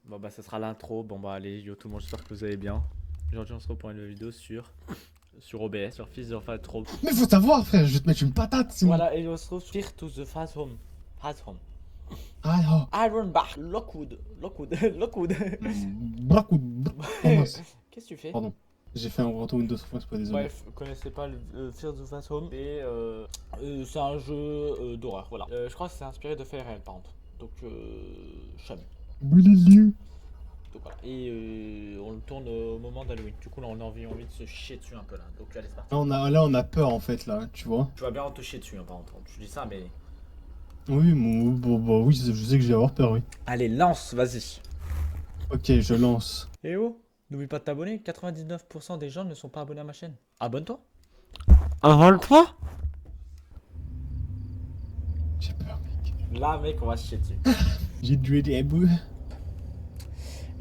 Bon bah ça sera l'intro. Bon bah allez, yo tout le monde, j'espère que vous allez bien. Aujourd'hui on se retrouve pour une vidéo sur OBS, sur Fist of Fat Home. Mais faut savoir, frère, je vais te mettre une patate sinon. Voilà, et on se retrouve sur Fear to the Fat Home. Fat Home. Ah, Ironbark, Lockwood. Bracoud. Qu'est-ce que tu fais? Pardon. J'ai fait un retour Windows fois, c'est pas désolé. Bref, vous connaissez pas le Fear to the Fat Home. Et c'est un jeu d'horreur, voilà. Je crois que c'est inspiré de Fair par contre. Donc, Chum. Donc voilà. Et on le tourne au moment d'Halloween. Du coup là on a envie de se chier dessus un peu là. Donc allez c'est parti. Là, on a peur en fait, là, tu vois. Tu vas bien te chier dessus hein, par contre. Tu dis ça mais... Oui, bon, oui, je sais que je vais avoir peur, oui. Allez lance, vas-y. Ok, je lance. Et oh, n'oublie pas de t'abonner. 99% des gens ne sont pas abonnés à ma chaîne. Abonne-toi. Abonne-toi. J'ai peur, mec. Là mec on va se chier dessus. J'ai dû aider un peu.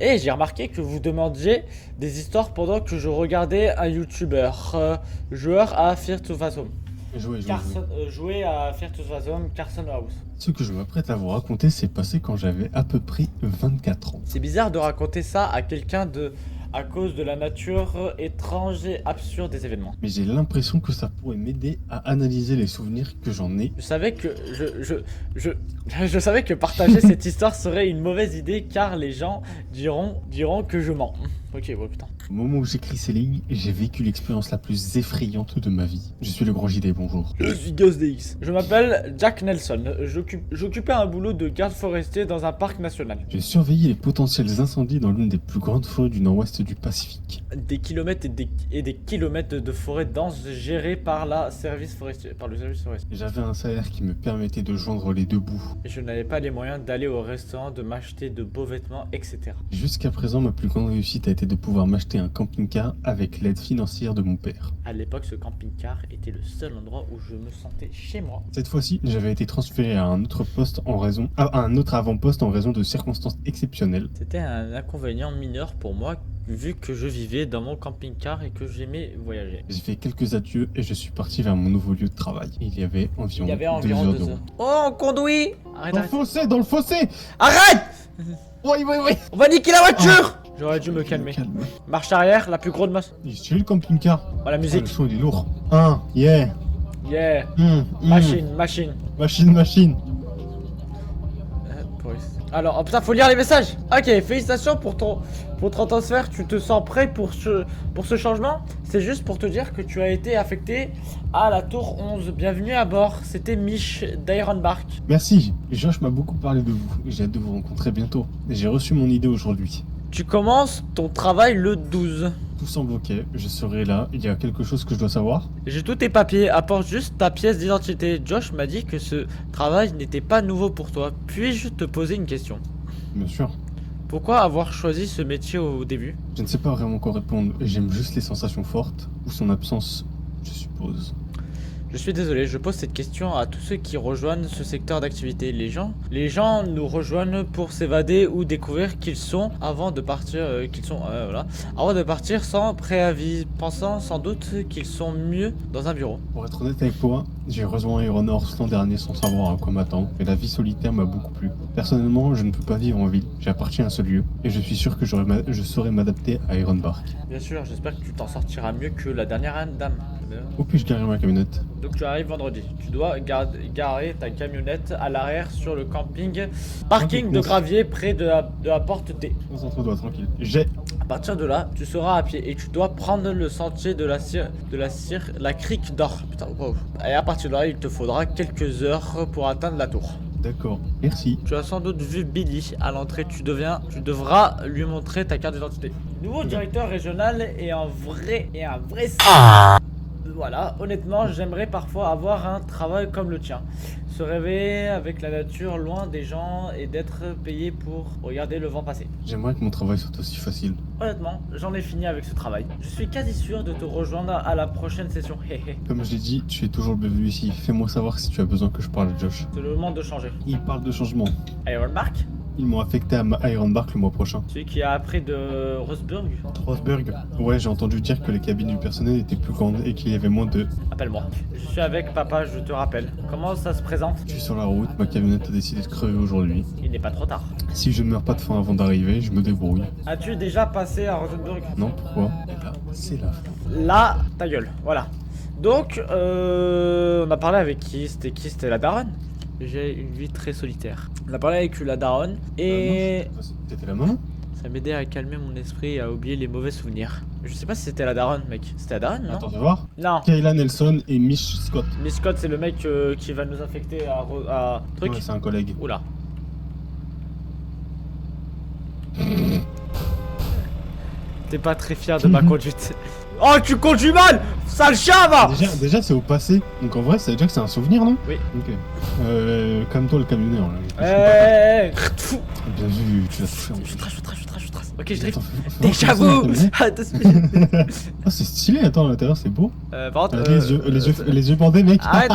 Et j'ai remarqué que vous demandiez des histoires pendant que je regardais un youtubeur joueur à Fear to Fat Home. Jouer à Fear to Fat Home, Carson House. Ce que je m'apprête à vous raconter s'est passé quand j'avais à peu près 24 ans. C'est bizarre de raconter ça à quelqu'un à cause de la nature étrange et absurde des événements. Mais j'ai l'impression que ça pourrait m'aider à analyser les souvenirs que j'en ai. Je savais que je savais que partager cette histoire serait une mauvaise idée car les gens diront que je mens. Ok, ouais putain. Au moment où j'écris ces lignes, j'ai vécu l'expérience la plus effrayante de ma vie. Je suis le grand JD, bonjour. Je suis Ghost DX. Je m'appelle Jack Nelson. J'occupais un boulot de garde forestier dans un parc national. J'ai surveillé les potentiels incendies dans l'une des plus grandes forêts du nord-ouest du Pacifique. Des kilomètres et des kilomètres de forêt dense gérée par le service forestier. J'avais un salaire qui me permettait de joindre les deux bouts. Et je n'avais pas les moyens d'aller au restaurant, de m'acheter de beaux vêtements, etc. Jusqu'à présent, ma plus grande réussite a été de pouvoir m'acheter un camping-car avec l'aide financière de mon père. À l'époque, ce camping-car était le seul endroit où je me sentais chez moi. Cette fois-ci, j'avais été transféré à un autre avant-poste en raison de circonstances exceptionnelles. C'était un inconvénient mineur pour moi, vu que je vivais dans mon camping-car et que j'aimais voyager. J'ai fait quelques adieux et je suis parti vers mon nouveau lieu de travail. Il y avait environ 2 heures de route. Oh, on conduit! Arrête, Dans le fossé Arrête! Oui. On va niquer la voiture! J'aurais dû me calmer. Calme. Marche arrière, la plus grosse masse. Il est le camping-car. Oh, la musique. Le son il est lourd. Yeah. Yeah. Machine. Machine. Alors, oh putain, faut lire les messages. Ok, félicitations pour ton transfert. Tu te sens prêt pour ce changement? C'est juste pour te dire que tu as été affecté à la tour 11. Bienvenue à bord. C'était Mich d'Ironbark. Merci. Josh m'a beaucoup parlé de vous. J'ai hâte de vous rencontrer bientôt. J'ai reçu mon idée aujourd'hui. Tu commences ton travail le 12. Tout semble ok. Je serai là. Il y a quelque chose que je dois savoir? J'ai tous tes papiers. Apporte juste ta pièce d'identité. Josh m'a dit que ce travail n'était pas nouveau pour toi. Puis-je te poser une question? Bien sûr. Pourquoi avoir choisi ce métier au début? Je ne sais pas vraiment quoi répondre. J'aime juste les sensations fortes ou son absence, je suppose. Je suis désolé, je pose cette question à tous ceux qui rejoignent ce secteur d'activité. Les gens nous rejoignent pour s'évader ou découvrir qu'ils sont avant de partir, avant de partir sans préavis, pensant sans doute qu'ils sont mieux dans un bureau. Pour être honnête avec toi, j'ai rejoint Aeronorth l'an dernier sans savoir à quoi m'attendre, mais la vie solitaire m'a beaucoup plu. Personnellement, je ne peux pas vivre en ville, j'appartiens à ce lieu, et je suis sûr que je saurais m'adapter à Ironbark. Bien sûr, j'espère que tu t'en sortiras mieux que la dernière dame. Où puis-je garer ma camionnette? Donc tu arrives vendredi. Tu dois garer ta camionnette à l'arrière sur le parking de gravier près de la porte T. Concentre-toi, tranquille. À partir de là, tu seras à pied et tu dois prendre le sentier de la crique d'or. Putain, wow. Et à partir de là, il te faudra quelques heures pour atteindre la tour. D'accord, merci. Tu as sans doute vu Billy à l'entrée. Tu devras lui montrer ta carte d'identité. Nouveau directeur régional et un vrai Voilà, honnêtement, j'aimerais parfois avoir un travail comme le tien. Se réveiller avec la nature, loin des gens et d'être payé pour regarder le vent passer. J'aimerais que mon travail soit aussi facile. Honnêtement, j'en ai fini avec ce travail. Je suis quasi sûr de te rejoindre à la prochaine session. Comme je l'ai dit, tu es toujours le bienvenu ici. Fais-moi savoir si tu as besoin que je parle à Josh. C'est le moment de changer. Il parle de changement. Ironbark? Ils m'ont affecté à Ironbark le mois prochain. Celui qui a appris de Rosberg. Rosberg. Ouais, j'ai entendu dire que les cabines du personnel étaient plus grandes et qu'il y avait moins de... Appelle-moi. Je suis avec papa, je te rappelle. Comment ça se présente? Je suis sur la route, ma camionnette a décidé de crever aujourd'hui. Il n'est pas trop tard. Si je ne meurs pas de faim avant d'arriver, je me débrouille. As-tu déjà passé à Rosenberg? Non, pourquoi? Là, c'est la fin. Là, ta gueule, voilà. Donc, on a parlé avec qui? C'était qui? C'était la daronne? J'ai une vie très solitaire. On a parlé avec la daronne et Non, c'était la maman? ça m'aidait à calmer mon esprit et à oublier les mauvais souvenirs. Je sais pas si c'était la daronne, mec. C'était la daronne, non? Attends, de voir. Non. Kayla Nelson et Mish Scott. Mais Scott, c'est le mec qui va nous affecter à truc. Ouais, c'est un collègue. Oula. T'es pas très fier de ma conduite. Oh, tu conduis mal! Sale chien, va! Déjà c'est au passé. Donc en vrai, ça veut dire que c'est un souvenir, non? Oui. Ok. Calme-toi le camionneur là. Bien vu, tu l'as touché en Je plus. trace. Ok, je drift. Attends, Déjà faut- vous! faut- Ah, 2 minutes. Ah, c'est stylé, attends, à l'intérieur c'est beau. Par contre. Les yeux bandés, mec. Arrête,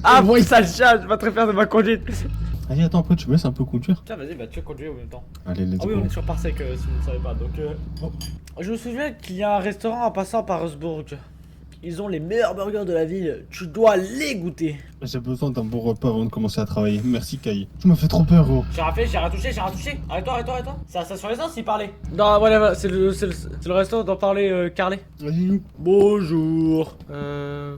ah, oui, sale chien, je suis pas très fier de ma conduite. Allez, attends, après tu me laisses un peu conduire. Tiens, vas-y, bah tu vas conduire en même temps. Allez, let's Ah oui, go. on est sur Parsec si vous ne savez pas. Donc, je me souviens qu'il y a un restaurant en passant par Rosberg. Ils ont les meilleurs burgers de la ville. Tu dois les goûter. J'ai besoin d'un bon repas avant de commencer à travailler. Merci, Kai. Tu m'as fait trop peur, gros. J'ai raté, j'ai retouché. Arrête-toi. C'est ça sur les sens, il parlait. Non, voilà, c'est le restaurant dont parlait Carlet. Vas-y, nous. Bonjour.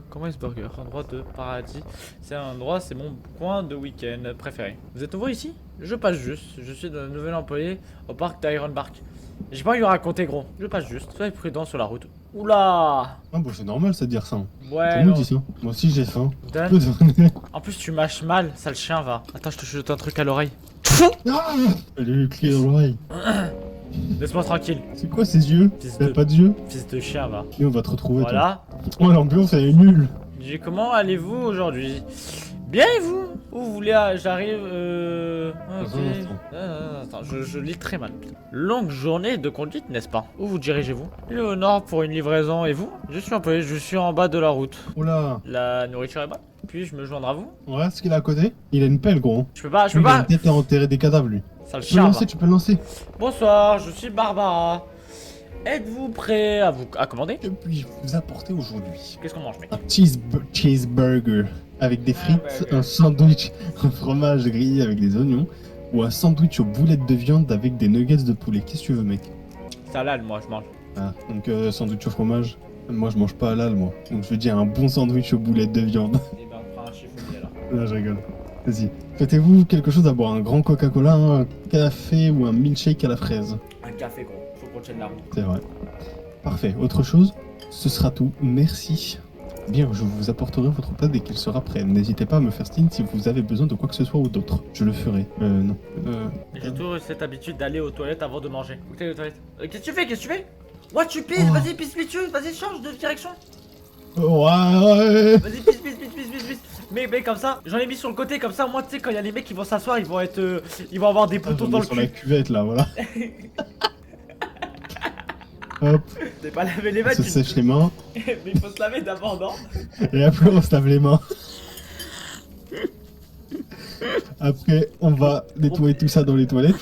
Comment est ce burger? Endroit de paradis. C'est un endroit, c'est mon coin de week-end préféré. Vous êtes nouveau ici? Je passe juste. Je suis un nouvel employé au parc d'Ironbark. J'ai pas envie de raconter, gros. Je passe juste. Soyez prudent sur la route. Oula! Ah, bon, c'est normal ça de dire ça. Tout Ouais. le monde non. dit ça. Moi aussi j'ai faim. Dan. Tu peux donner. En plus, tu mâches mal, sale chien, va. Attends, je te jette un truc à l'oreille. Ah, elle a eu le clé dans l'oreille. Laisse-moi tranquille, C'est quoi ces yeux? Fils T'as de- pas de yeux? fils de chien, va. Et on va te retrouver. toi. Voilà. Oh, l'ambiance elle est nulle. Dis, comment allez-vous aujourd'hui? Bien et vous? Où vous voulez? J'arrive. Ok. Dans un instant. Attends, je lis très mal. Longue journée de conduite, n'est-ce pas? Où vous dirigez-vous? Le au nord pour une livraison. Et vous? Je suis employé, je suis en bas de la route. Oh là. La nourriture est bonne? Puis-je me joindre à vous? Ouais, ce qu'il a à côté. Il a une pelle, gros. Je peux pas, Lui, il a peut-être enterrer des cadavres, lui. Sale Tu peux le chien, va. lancer, tu peux le lancer. Bonsoir, je suis Barbara. Êtes-vous prêt à commander? Que puis-je vous apporter aujourd'hui? Qu'est-ce qu'on mange, mec? Un cheeseburger avec des frites, burger. un sandwich, un fromage grillé avec des oignons ou un sandwich aux boulettes de viande avec des nuggets de poulet. Qu'est-ce que tu veux, mec? C'est halal, moi, je mange. Ah, donc sandwich au fromage. Moi, je mange pas halal, moi. Donc je veux dire un bon sandwich aux boulettes de viande. Eh ben, on fera un chiffonnier, là. Là, je rigole. Vas-y. Faites-vous quelque chose à boire? Un grand Coca-Cola, un café ou un milkshake à la fraise? Un café, gros. Faut qu'on tienne la route. C'est vrai. Parfait. Autre chose? Ce sera tout. Merci. Bien, je vous apporterai votre plat dès qu'il sera prêt. N'hésitez pas à me faire signe si vous avez besoin de quoi que ce soit ou d'autre. Je le ferai. Non. J'ai toujours eu cette habitude d'aller aux toilettes avant de manger. Où t'es aux toilettes? Qu'est-ce que tu fais? Moi, tu pisses, Oh. vas-y, pisse dessus, vas-y, change de direction. Ouais. Vas-y, pisse. Mais comme ça, j'en ai mis sur le côté, comme ça, moi, tu sais, quand il y a les mecs qui vont s'asseoir, ils vont être. Ils vont avoir des boutons dans le Sur la cul. cuvette, là, voilà. Hop, T'es pas lavé les on mains, se tu- sèche les mains. Mais il faut se laver d'abord, non? Et après, on se lave les mains. Après, on va nettoyer tout ça dans les toilettes.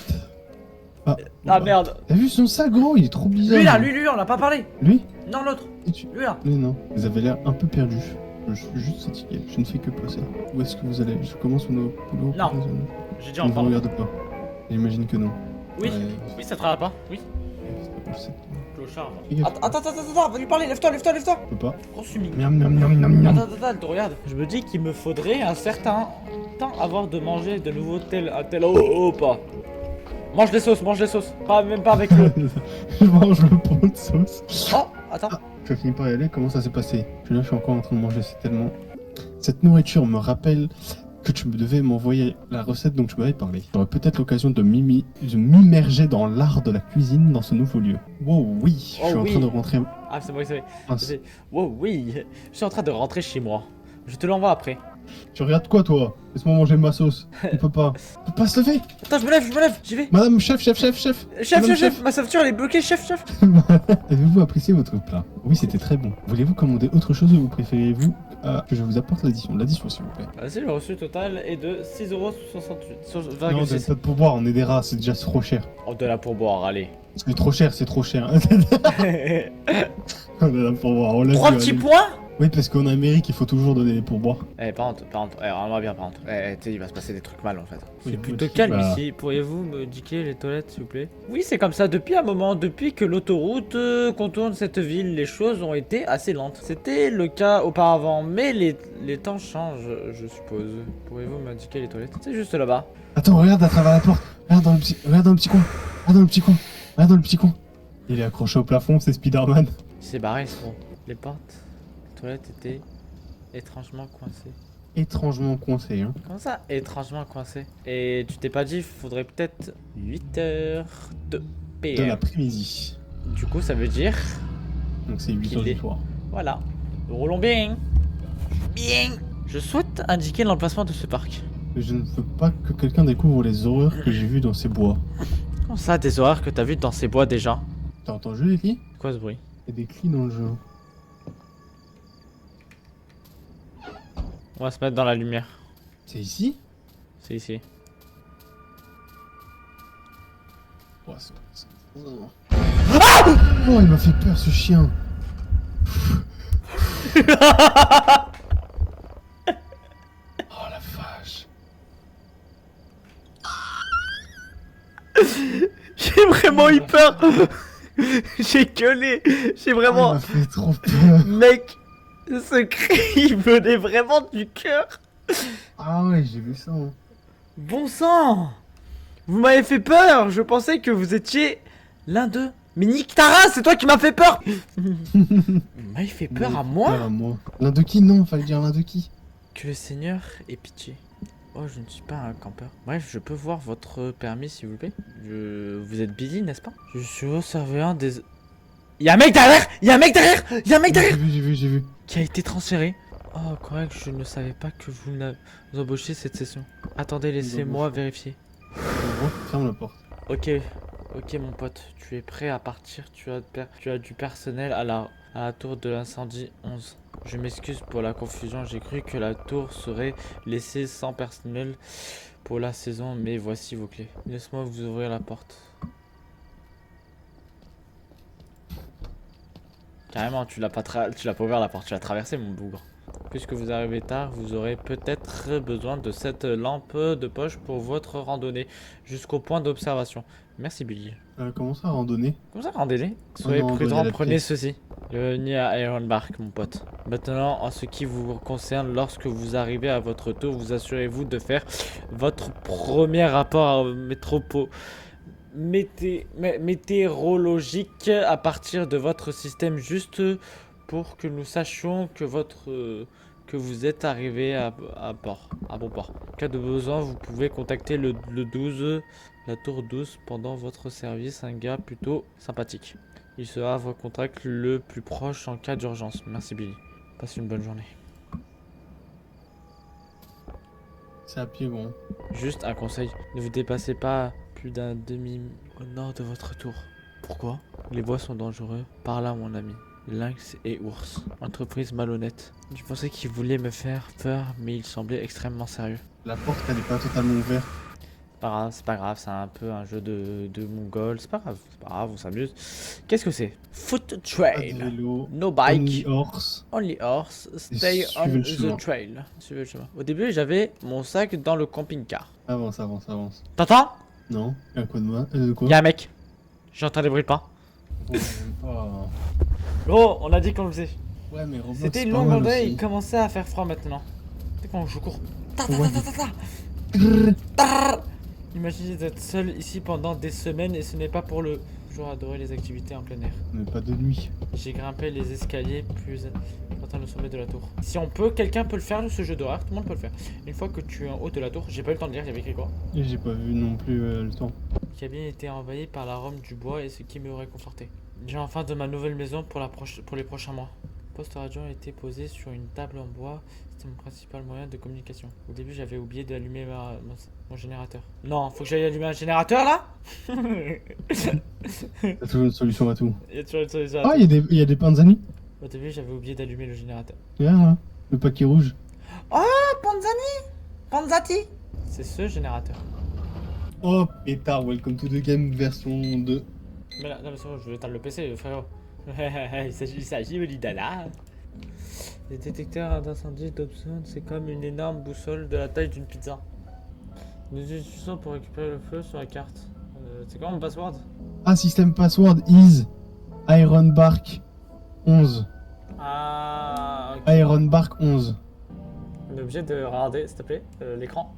Ah bah. merde. T'as vu son sac, gros? Il est trop bizarre. Lui, on a pas parlé. Lui? Non, l'autre. Et tu- Lui là. Mais non, vous avez l'air un peu perdu. Je suis juste fatigué, je ne fais que passer. Où est-ce que vous allez? Je commence mon boulot. Non. J'ai dit On en ne vous parle. regarde pas. J'imagine que non. Oui, Ouais, oui, ça te va pas. Oui. c'est- Clochard. Fais gaffe. Attends, va lui parler, lève-toi. Je peux pas. Gros sumic. Miam miam miam miam miam. Attends, regarde. Je me dis qu'il me faudrait un certain temps avant de manger de nouveau un tel. Oh, pas. Mange les sauces. Même pas avec le. Je mange le pot de sauce. Oh, attends. Je finis par y aller, comment ça s'est passé? Là, je suis encore en train de manger, c'est tellement... Cette nourriture me rappelle que tu devais m'envoyer la recette dont tu m'avais parlé. J'aurais peut-être l'occasion de m'immerger dans l'art de la cuisine dans ce nouveau lieu. Wow, oui, je Oh, suis en oui. train de rentrer... Ah, c'est moi, c'est vrai. Mince. Wow, oui. Je suis en train de rentrer chez moi. Je te l'envoie après. Tu regardes quoi, toi? Laisse-moi manger ma sauce. On peut pas. On peut pas se lever. Attends, je me lève, j'y vais. Madame, chef. Chef, ma sauveture elle est bloquée, chef. Avez-vous apprécié votre plat? Oui, c'était très bon. Voulez-vous commander autre chose ou préférez-vous que je vous apporte l'addition. L'addition, s'il vous plaît. Vas-y, le reçu total est de 6,68 Non, donne pas de pourboire, on est des rats, c'est déjà trop cher. Oh, de la pourboire, allez. C'est trop cher, c'est trop cher. On est là pour voir, on l'a 3 vu, petits allez. points. Oui, parce qu'en Amérique, il faut toujours donner les pourboires. Par contre, regarde-moi bien, par contre. Tu sais, il va se passer des trucs mal en fait. Oui, C'est plutôt aussi, calme bah. ici. Pourriez-vous me indiquer les toilettes, s'il vous plaît? Oui, c'est comme ça depuis un moment. Depuis que l'autoroute contourne cette ville, les choses ont été assez lentes. C'était le cas auparavant, mais les temps changent, je suppose. Pourriez-vous m'indiquer les toilettes? C'est juste là-bas. Attends, regarde à travers la porte. Regarde dans le petit coin. Regarde dans le petit coin. Regarde dans le petit coin. Il est accroché au plafond, c'est Spider-Man. Il s'est barré, c'est bon. Les portes, les toilettes étaient étrangement coincées. Étrangement coincé, hein. Comment ça, étrangement coincées? Et tu t'es pas dit, faudrait peut-être 8h de De PM. l'après-midi. Du coup, ça veut dire... Donc c'est 8 Qu'il heures est- du soir. Voilà. Roulons bien. Bien. Je souhaite indiquer l'emplacement de ce parc. Je ne veux pas que quelqu'un découvre les horreurs que j'ai vues dans ces bois. Comment ça, des horreurs que t'as vues dans ces bois déjà? T'as entendu les cris? Quoi ce bruit? Il y a des cris dans le jeu. On va se mettre dans la lumière. C'est ici? C'est ici. Oh, oh, il m'a fait peur ce chien. Oh la vache. J'ai vraiment eu peur. J'ai gueulé. J'ai Oh, vraiment... il m'a fait trop peur. Mec, ce cri il venait vraiment du cœur. Ah ouais, j'ai vu ça. Hein. Bon sang. Vous m'avez fait peur. Je pensais que vous étiez l'un d'eux. Mais nique ta race, c'est toi qui m'as fait peur. Vous m'avez fait peur à moi? Peur à moi. L'un de qui? Non, fallait dire l'un de qui. Que le Seigneur ait pitié. Oh, je ne suis pas un campeur. Bref, je peux voir votre permis, s'il vous plaît? Vous êtes Billy, n'est-ce pas? Je suis au surveillant des... Y'a un mec derrière! Y'a un mec derrière! Y'a un mec derrière! J'ai vu. Qui a été transféré. Oh, correct, je ne savais pas que vous embauchiez cette session. Attendez, laissez-moi vérifier. Ferme la porte. Ok, mon pote, tu es prêt à partir. Tu as du personnel à la tour de l'incendie 11. Je m'excuse pour la confusion, j'ai cru que la tour serait laissée sans personnel pour la saison, mais voici vos clés. Laisse-moi vous ouvrir la porte. Carrément, tu l'as pas ouvert la porte, tu l'as traversé, mon bougre. Puisque vous arrivez tard, vous aurez peut-être besoin de cette lampe de poche pour votre randonnée jusqu'au point d'observation. Merci Billy. Comment ça, randonnée? Comment ça, randonnée? Soyez non, prudent, randonnée à prenez pied. ceci. Bienvenue à Ironbark, mon pote. Maintenant, en ce qui vous concerne, lorsque vous arrivez à votre tour, vous assurez-vous de faire votre premier rapport météorologique à partir de votre système, juste pour que nous sachions que vous êtes arrivé à bon port. En cas de besoin, vous pouvez contacter le 12, la tour 12 pendant votre service, un gars plutôt sympathique. Il sera votre contact le plus proche en cas d'urgence. Merci Billy. Passe une bonne journée. C'est à pied, bon. Juste un conseil, ne vous dépassez pas plus d'un demi au nord de votre tour. Pourquoi? Les bois sont dangereux. Par là, mon ami. Lynx et ours. Entreprise malhonnête. Je pensais qu'il voulait me faire peur, mais il semblait extrêmement sérieux. La porte, elle est pas totalement ouverte. C'est pas grave, c'est un peu un jeu de mongol. C'est pas grave, on s'amuse. Qu'est-ce que c'est? Foot Pas de trail. vélo. No bike. Only horse. Only horse. Stay on suivez le chemin. the trail. Suivez le chemin. Au début, j'avais mon sac dans le camping-car. Avance. T'entends? Non. Un quoi de moi? Quoi? Y'a un mec. J'entends des bruits de pas. Oh, j'aime pas. Oh, on a dit qu'on le faisait. Ouais, mais Roblox, C'était c'est une pas longue mal journée, aussi. il commençait à faire froid maintenant. C'est quand je cours. Ouais. Imaginez d'être seul ici pendant des semaines et ce n'est pas pour le... Toujours adoré les activités en plein air. Mais pas de nuit. J'ai grimpé les escaliers plus atteint le sommet de la tour. Si on peut, quelqu'un peut le faire ce jeu d'horreur, tout le monde peut le faire. Une fois que tu es en haut de la tour, j'ai pas eu le temps de lire, il y avait écrit quoi? Et j'ai pas vu non plus le temps. La cabine était envahie par l'arôme du bois et ce qui me réconfortait. J'ai enfin de ma nouvelle maison pour les prochains mois. Le poste radio a été posé sur une table en bois. C'était mon principal moyen de communication. Au début, j'avais oublié d'allumer mon générateur. Non, faut que j'aille allumer un générateur là. T'as toujours une solution à tout. Il y a toujours une solution. Ah, il y a des panzani. Au début, j'avais oublié d'allumer le générateur. Yeah. Le paquet rouge. Oh, Panzani Panzati. C'est ce générateur. Oh pétard, welcome to the game version 2. Mais là, non mais c'est bon, je vais éteindre le PC, frérot. Il s'agit de l'idala. Les détecteurs d'incendie d'Obson, c'est comme une énorme boussole de la taille d'une pizza. Nous utilisons pour récupérer le feu sur la carte. C'est quoi mon password? Ah, système password is Ironbark 11. Ah, ok. Ironbark 11. On est obligé de regarder, s'il te plaît, l'écran.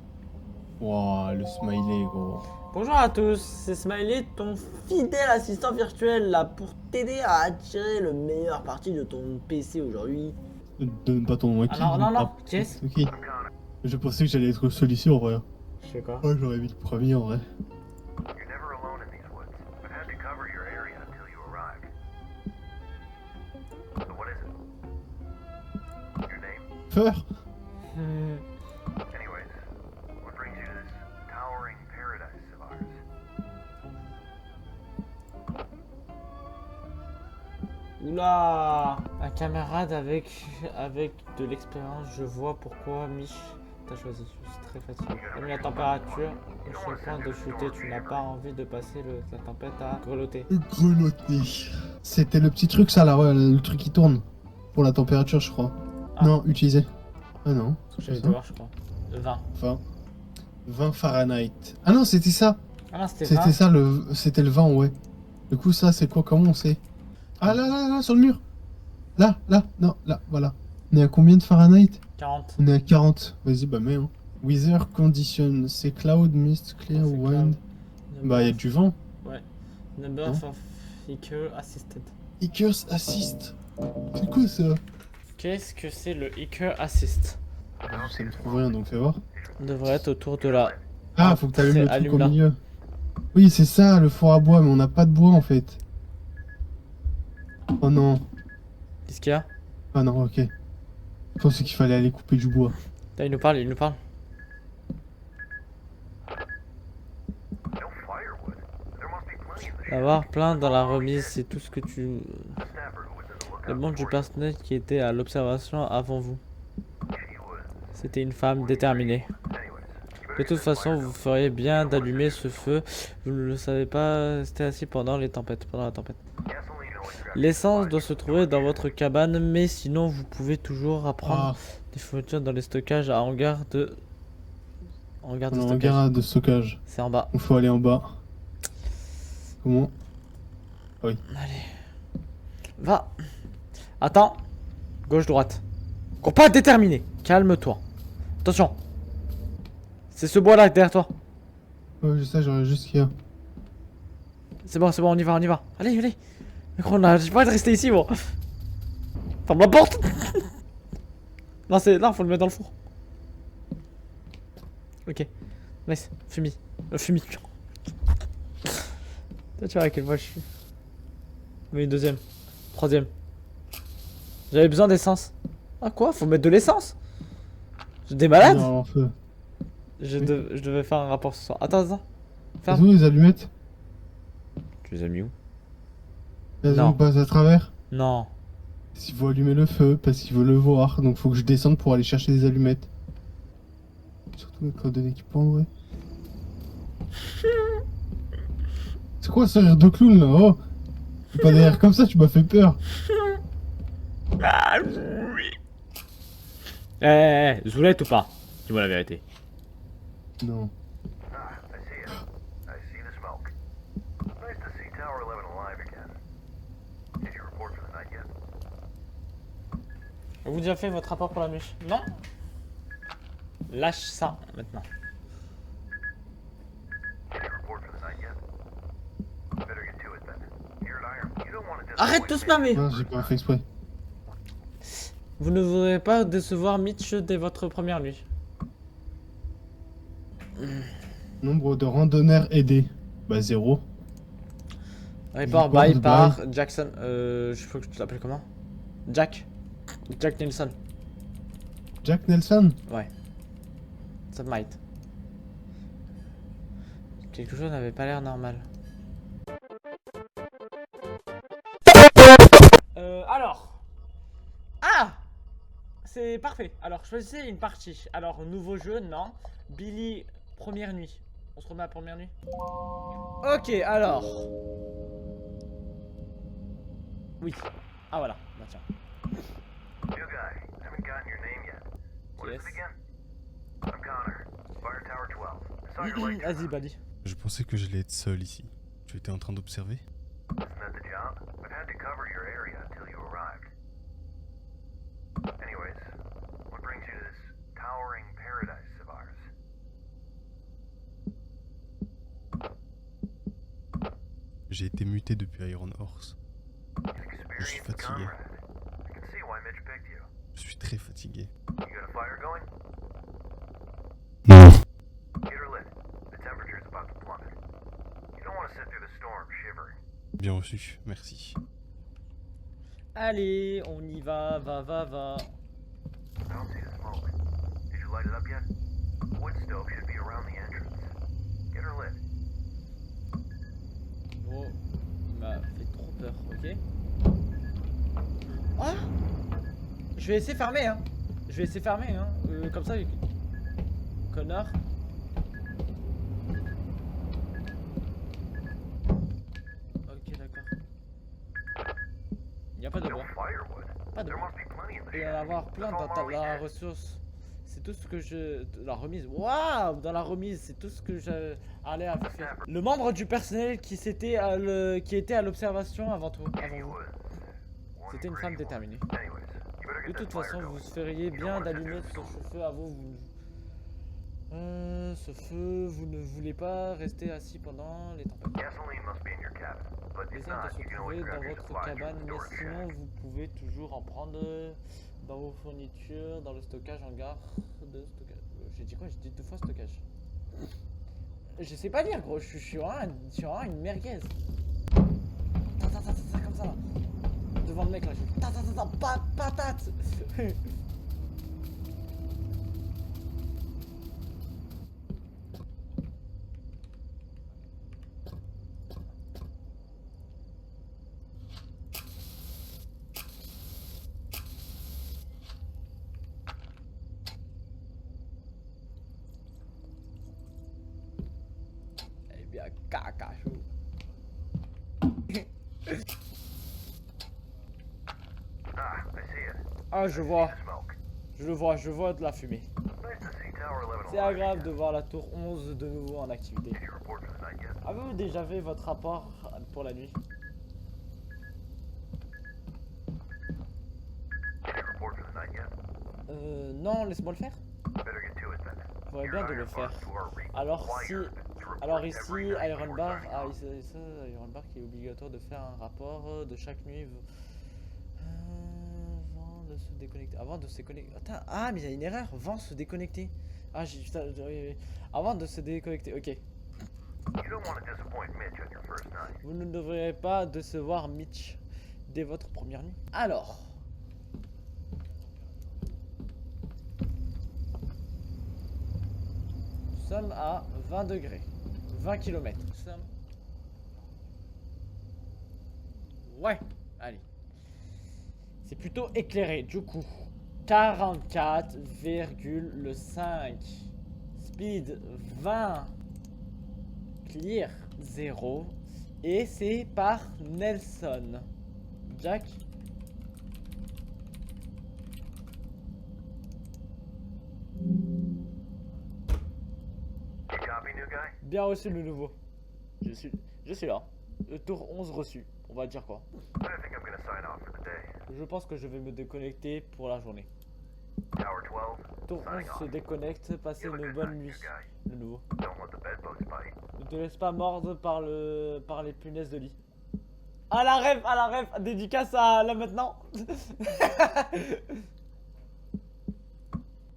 Wouah, le smiley, gros. Bonjour à tous, c'est Smiley, ton fidèle assistant virtuel là pour t'aider à attirer le meilleur parti de ton PC aujourd'hui. Donne pas ton nom à qui. Ah non, qui est-ce? Ok. Je pensais que j'allais être celui-ci en vrai. Je sais quoi. Ouais, j'aurais mis le premier en vrai. You're never alone in these woods. I've had to cover your area until you arrived. So what is it? Your name? Peur. Anyways, what brings you to this towering paradise of ours? Oula, un camarade avec de l'expérience, je vois pourquoi Mich t'a choisi. Je suis très fatigué. Comme la température, au point de chuter, tu n'as pas envie de passer la tempête à grelotter. Grelotter. C'était le petit truc ça là, ouais, le truc qui tourne. Pour la température, je crois. Ah. Non, utiliser. Ah non. J'allais c'est te ça. voir, je crois. 20. Enfin, 20 Fahrenheit. Ah non, c'était ça. Ah non, c'était 20. C'était ça, c'était le 20, ouais. Du coup, ça, c'est quoi? Comment on sait? Ah là, sur le mur. Là, non, là, voilà. On est à combien de Fahrenheit? 40. On est à 40. Vas-y, bah mets. Hein. Weather condition, c'est cloud, mist, clear, C'est wind. cloud. Bah, il y a du vent. Ouais. Number Non. of Eaker Assisted. Eakers Assist. C'est quoi ça? Qu'est-ce que c'est le Eaker Assist? Ça me trouve rien, donc fais voir. On devrait être autour de la... Ah, faut que t'allumes c'est le truc allume au là. milieu. Oui, c'est ça, le four à bois, mais on n'a pas de bois en fait. Oh non. Qu'est-ce qu'il y a? Ah non, ok. Je pensais qu'il fallait aller couper du bois. Là, il nous parle, il nous parle. No firewood. There must be plenty in the ship. Avoir plein dans la remise, c'est tout ce que tu... The staffer who was in the lookout Le monde du for personnel qui était à l'observation avant vous. you, she was. C'était une femme déterminée. Anyways, you De better toute get the façon, fire vous feriez bien d'allumer ce feu. Vous ne le savez pas rester assis pendant les tempêtes. Pendant la tempête. gasoline always got L'essence doit se trouver dans votre cabane, mais sinon vous pouvez toujours apprendre Ah, des fournitures dans les stockages à hangar de... Hangar de on a un stockage. garage de stockage. C'est en bas. Il faut aller en bas. Comment? Allez. Va. Attends. Gauche, droite. Cours pas déterminé. Calme-toi. Attention. C'est ce bois là derrière toi. Ouais, je sais, j'aurais juste qu'il y a. C'est bon, on y va, on y va. Allez, allez. Mais gros, on j'ai pas de rester ici, gros. Ferme la porte. Non, non, faut le mettre dans le four. Ok. Nice. Fumi. Fumi. Toi, tu vois à quel point je suis. Mais une deuxième. Troisième. J'avais besoin d'essence. Ah quoi? Faut mettre de l'essence? J'ai des malades? Non, en feu. Je devais faire un rapport ce soir. Attends. C'est où les allumettes? Tu les as mis où? Elles Non. passent à travers. Non. S'il faut allumer le feu, parce qu'il veut le voir. Donc faut que je descende pour aller chercher des allumettes. Surtout les coordonnées qui pendent, ouais. C'est quoi ce rire de clown là? Oh! Fais pas des rires comme ça, tu m'as fait peur. Zoulette ou pas? Dis-moi la vérité. Non. Ah, I see it. I see the smoke. Nice to see Tower 11 alive again. Did you report for the night yet? Avez-vous déjà fait votre rapport pour la nuit? Non? Lâche ça maintenant. Did you report for the night yet? Better get to it then. Here at Iron, you don't want to Arrête de spammer! Non, j'ai pas fait exprès. Vous ne voudrez pas décevoir Mitch dès votre première nuit. Nombre de randonneurs aidés. Bah 0. Report Report by by- par Jackson. Je crois que tu l'appelles comment? Jack Nelson. Jack Nelson? Ouais. Ça might. Quelque chose n'avait pas l'air normal. Alors. Ah! c'est parfait. Alors, choisissez une partie. Alors, nouveau jeu, non. Billy, première nuit. On se remet à première nuit. Ok, alors. Oui. Ah, voilà. Bah, tiens. New guy. Haven't gotten your name yet. What is Yes. it again? I'm Connor. Fire Tower 12. I saw your light. Vas-y, Bali. Je pensais que j'allais être seul ici. Tu étais en train d'observer? Isn't that the job? I've had to cover your area until you arrived. Anyways, what brings you to this towering paradise of ours? J'ai été muté depuis Iron Horse. You've suis experienced fatigué. comrade. I can see why Mitch picked you. Je suis très fatigué. You got a fire going? Non. Get her lit. The temperature's about to plummet. You don't want to sit through the storm shivering. Bien reçu, merci. Allez, on y va, va. I don't see the smoke. Did you light it up yet? Wood stove should be around the entrance. Get her lit. Bon, il m'a fait trop peur, ok. Ah, je vais laisser fermer, hein. Je vais laisser fermer, hein. Comme ça, connard. Ok, d'accord. Il n'y a pas de No bois. firewood. Pas de There bois. must be plenty in the Il va y en shed. avoir plein That's all dans la Marley did. ressource. C'est tout ce que je... La remise. Waouh, dans la remise, c'est tout ce que j'allais à faire. Le membre du personnel qui était à l'observation avant tout. He Avant vous. was one C'était une femme pretty déterminée. woman. Anyways, you better De get that toute fire façon, going. vous feriez You don't bien wanna sit d'allumer through the ce storm. feu avant vous. Ce feu, vous ne voulez pas rester assis pendant les tempêtes. Gasoline must be in your cabin, but if Les not, hommes se you can always trouver grab dans your votre supplies cabane, from the mais storage sinon shack. vous pouvez toujours en prendre dans vos fournitures, dans le stockage en gare de stockage. J'ai dit quoi? J'ai dit 2 fois stockage. Je sais pas lire, gros, je suis vraiment une merguez. Ta, comme ça là. Devant le mec là, je fais patate. Eh bien, caca chou. Ah, I see it. Ah, je vois, The smoke. je vois de la fumée. Nice to see Tower 11 C'est alive agréable again. de voir la tour 11 de nouveau en activité. Did you report for the night yet? Avez-vous déjà fait votre rapport pour la nuit? Did you report for the night yet? Non, laisse-moi le faire. Better get to it then. Faudrait Your bien de le Iron faire. Barks are Alors si, required to report alors ici every night Iron before Bar, signing off. Iron Bar qui est obligatoire de faire un rapport de chaque nuit avant de se déconnecter. Avant de se connecter. Attends, ah mais il y a une erreur. Avant de se déconnecter. Ah j'ai putain, avant de se déconnecter. Ok. You don't want to disappoint Mitch on your first night. Vous ne devriez pas décevoir Mitch dès votre première nuit. Alors. Nous sommes à 20 degrés. 20 km. Nous sommes... Ouais, allez. C'est plutôt éclairé, du coup. 44,5. Speed 20. Clear 0. Et c'est par Nelson. Jack. You copy, new guy? Bien reçu le nouveau. Je suis là. Le tour 11 reçu. On va dire quoi? I think I'm gonna sign off for the day. Je pense que je vais me déconnecter pour la journée. Tower 12, Tour 11 signing se off. déconnecte. Passez You have a une good bonne night, nuit. new guy. Le nouveau. Don't let the bedbugs bite. Ne te laisse pas mordre par les punaises de lit. À la rêve, dédicace à là maintenant.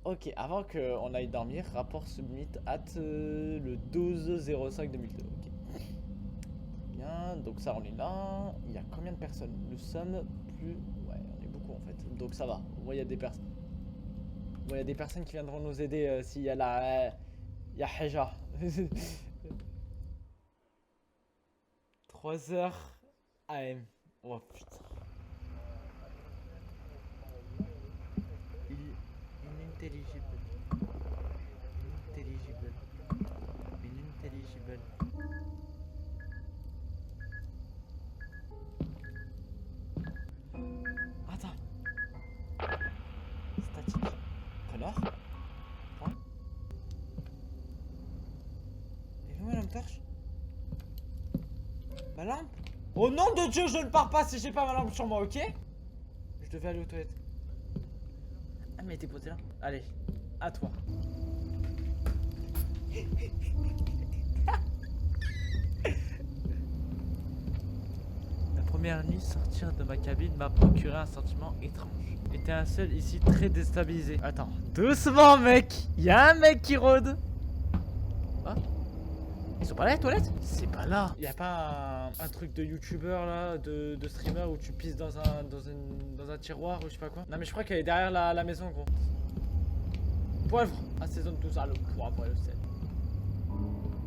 Ok, avant qu'on aille dormir, rapport submit at le 12-05-2002. Ok. Bien, donc ça on est là. Il y a combien de personnes? Nous sommes plus... Ouais, on est beaucoup en fait. Donc ça va. On voit il y a des personnes. Bon, il y a des personnes qui viendront nous aider s'il y a la... Il y a Heja. 3h AM. Oh putain. Il Inintelligible. Inintelligible. Inintelligible. Attends. Statique. Connard. Point. Et où est la lampe torche? Ma lampe? Au nom de Dieu, je ne pars pas si j'ai pas ma lampe sur moi, ok? Je devais aller aux toilettes. Ah mais t'es posé là. Allez, à toi. La première nuit, sortir de ma cabine m'a procuré un sentiment étrange. J'étais un seul ici très déstabilisé. Attends, doucement mec. Il y a un mec qui rôde. Ah, ils sont pas là les toilettes? C'est pas là. Y a pas un truc de youtubeur là, de streamer où tu pisses dans un tiroir ou je sais pas quoi? Non mais je crois qu'elle est derrière la maison gros. Poivre, assaisonne tout ça, le poivre et le sel.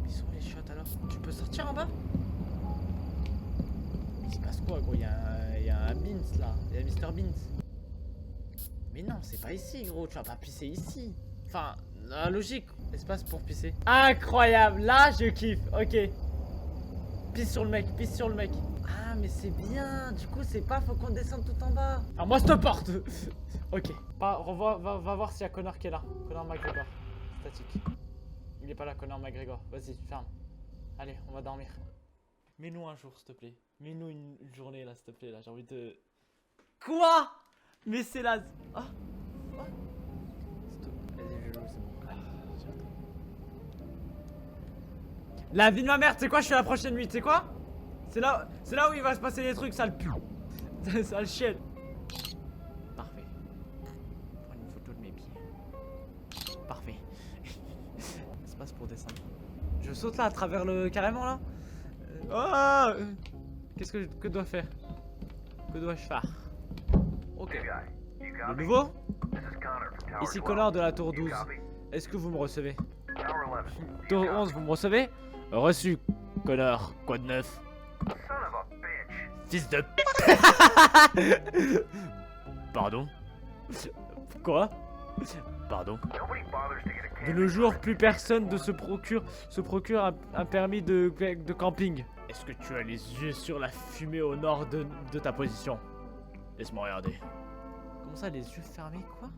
Ils sont où les shots alors? Tu peux sortir en bas? Mais il se passe quoi gros? Il y a un Beans là, il y a Mr Beans. Mais non, c'est pas ici gros, tu vas pas pisser ici. Enfin, la logique, espace pour pisser. Incroyable, là je kiffe, ok. Pisse sur le mec, pisse sur le mec. Ah mais c'est bien, du coup c'est pas, faut qu'on descende tout en bas. Ah moi je te porte. Ok, va voir s'il y a Connor qui est là. Connor McGregor, statique. Il est pas là Connor McGregor, vas-y ferme. Allez, on va dormir. Mets-nous un jour s'il te plaît. Mets-nous une journée là s'il te plaît là, j'ai envie de... Quoi? Mais c'est là... Ah, ah. Vas-y je joue, c'est bon. La vie de ma mère, tu sais quoi, je suis à la prochaine nuit, tu sais quoi? C'est là où il va se passer des trucs, sale pue. Sale chienne. Parfait. Prends une photo de mes pieds. Parfait. Ça se passe pour descendre. Je saute là à travers le... carrément là. Oh, qu'est-ce que dois faire? Que dois-je faire? Ok. Le nouveau? Ici Connor de la tour 12. Est-ce que vous me recevez? Tour 11, vous me recevez? Reçu, Connor. Quoi de neuf? Fils de... Pardon? Quoi? Pardon? De nos jours, plus personne se procure un permis de camping. Est-ce que tu as les yeux sur la fumée au nord de ta position? Laisse-moi regarder. Comment ça, les yeux fermés, quoi?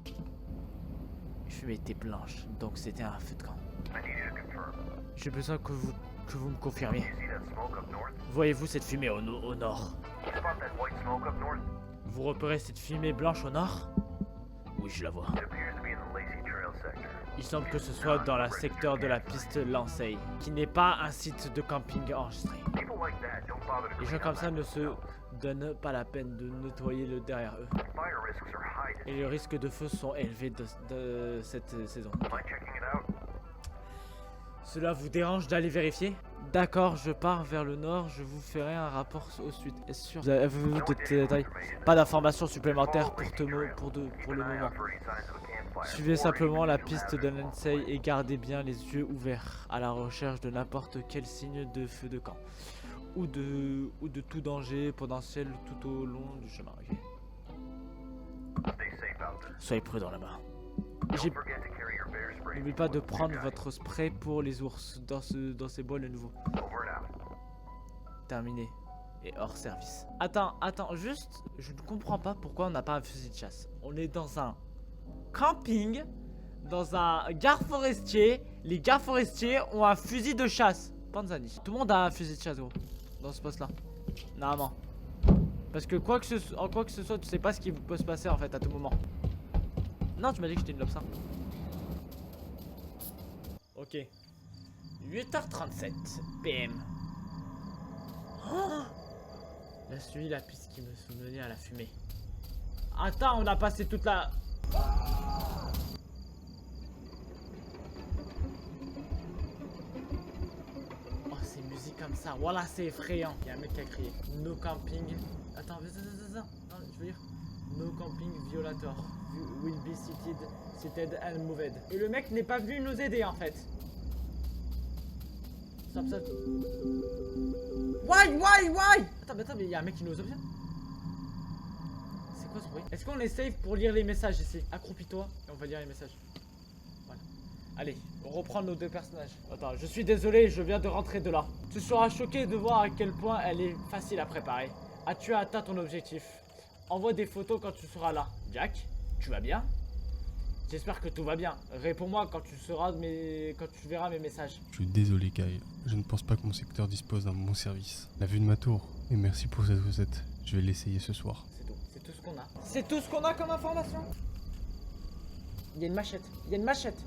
La fumée était blanche, donc c'était un feu de camp. J'ai besoin que vous me confirmiez. Voyez-vous cette fumée au nord? Vous repérez cette fumée blanche au nord? Oui, je la vois. Il semble que ce soit dans le secteur de la piste Lancey, qui n'est pas un site de camping enregistré. Les gens comme ça ne se donnent pas la peine de nettoyer le derrière eux. Et les risques de feu sont élevés de cette saison. Cela vous dérange d'aller vérifier? D'accord, je pars vers le nord, je vous ferai un rapport au sud. Est-ce sûr? Avez-vous de détails? Pas d'informations supplémentaires pour le moment. Suivez simplement la piste de Lancey et gardez bien les yeux ouverts à la recherche de n'importe quel signe de feu de camp. Ou de tout danger potentiel tout au long du chemin. Okay. Soyez prudents là-bas. N'oubliez pas de prendre votre spray pour les ours dans ces bols de nouveau. Terminé. Et hors service. Attends, juste, je ne comprends pas pourquoi on n'a pas un fusil de chasse. On est dans un camping, dans un gare forestier. Les gares forestiers ont un fusil de chasse. Panzani. Tout le monde a un fusil de chasse, gros. Dans ce poste-là. Normalement. Parce que quoi que ce soit, tu sais pas ce qui peut se passer en fait à tout moment. Non, tu m'as dit que j'étais une lobster. Ok. 8h37 PM. Oh, la suivi la piste qui me souvenait à la fumée. Attends, on a passé toute la... Oh, c'est musique comme ça. Voilà, c'est effrayant. Il y a un mec qui a crié. No camping. Attends, non, je veux dire. No camping violator. Will be seated and moved. Et le mec n'est pas venu nous aider en fait. Stop. Why? Attends, mais il y a un mec qui nous observe. C'est quoi ce bruit? Est-ce qu'on est safe pour lire les messages ici? Accroupis-toi et on va lire les messages. Allez, on reprend nos deux personnages. Attends, je suis désolé, je viens de rentrer de là. Tu seras choqué de voir à quel point elle est facile à préparer. As-tu atteint ton objectif? Envoie des photos quand tu seras là. Jack, tu vas bien? J'espère que tout va bien. Réponds-moi quand tu verras mes messages. Je suis désolé, Kyle. Je ne pense pas que mon secteur dispose d'un bon service. La vue de ma tour. Et merci pour cette recette. Je vais l'essayer ce soir. C'est tout. C'est tout ce qu'on a. C'est tout ce qu'on a comme information. Il y a une machette. Il y a une machette.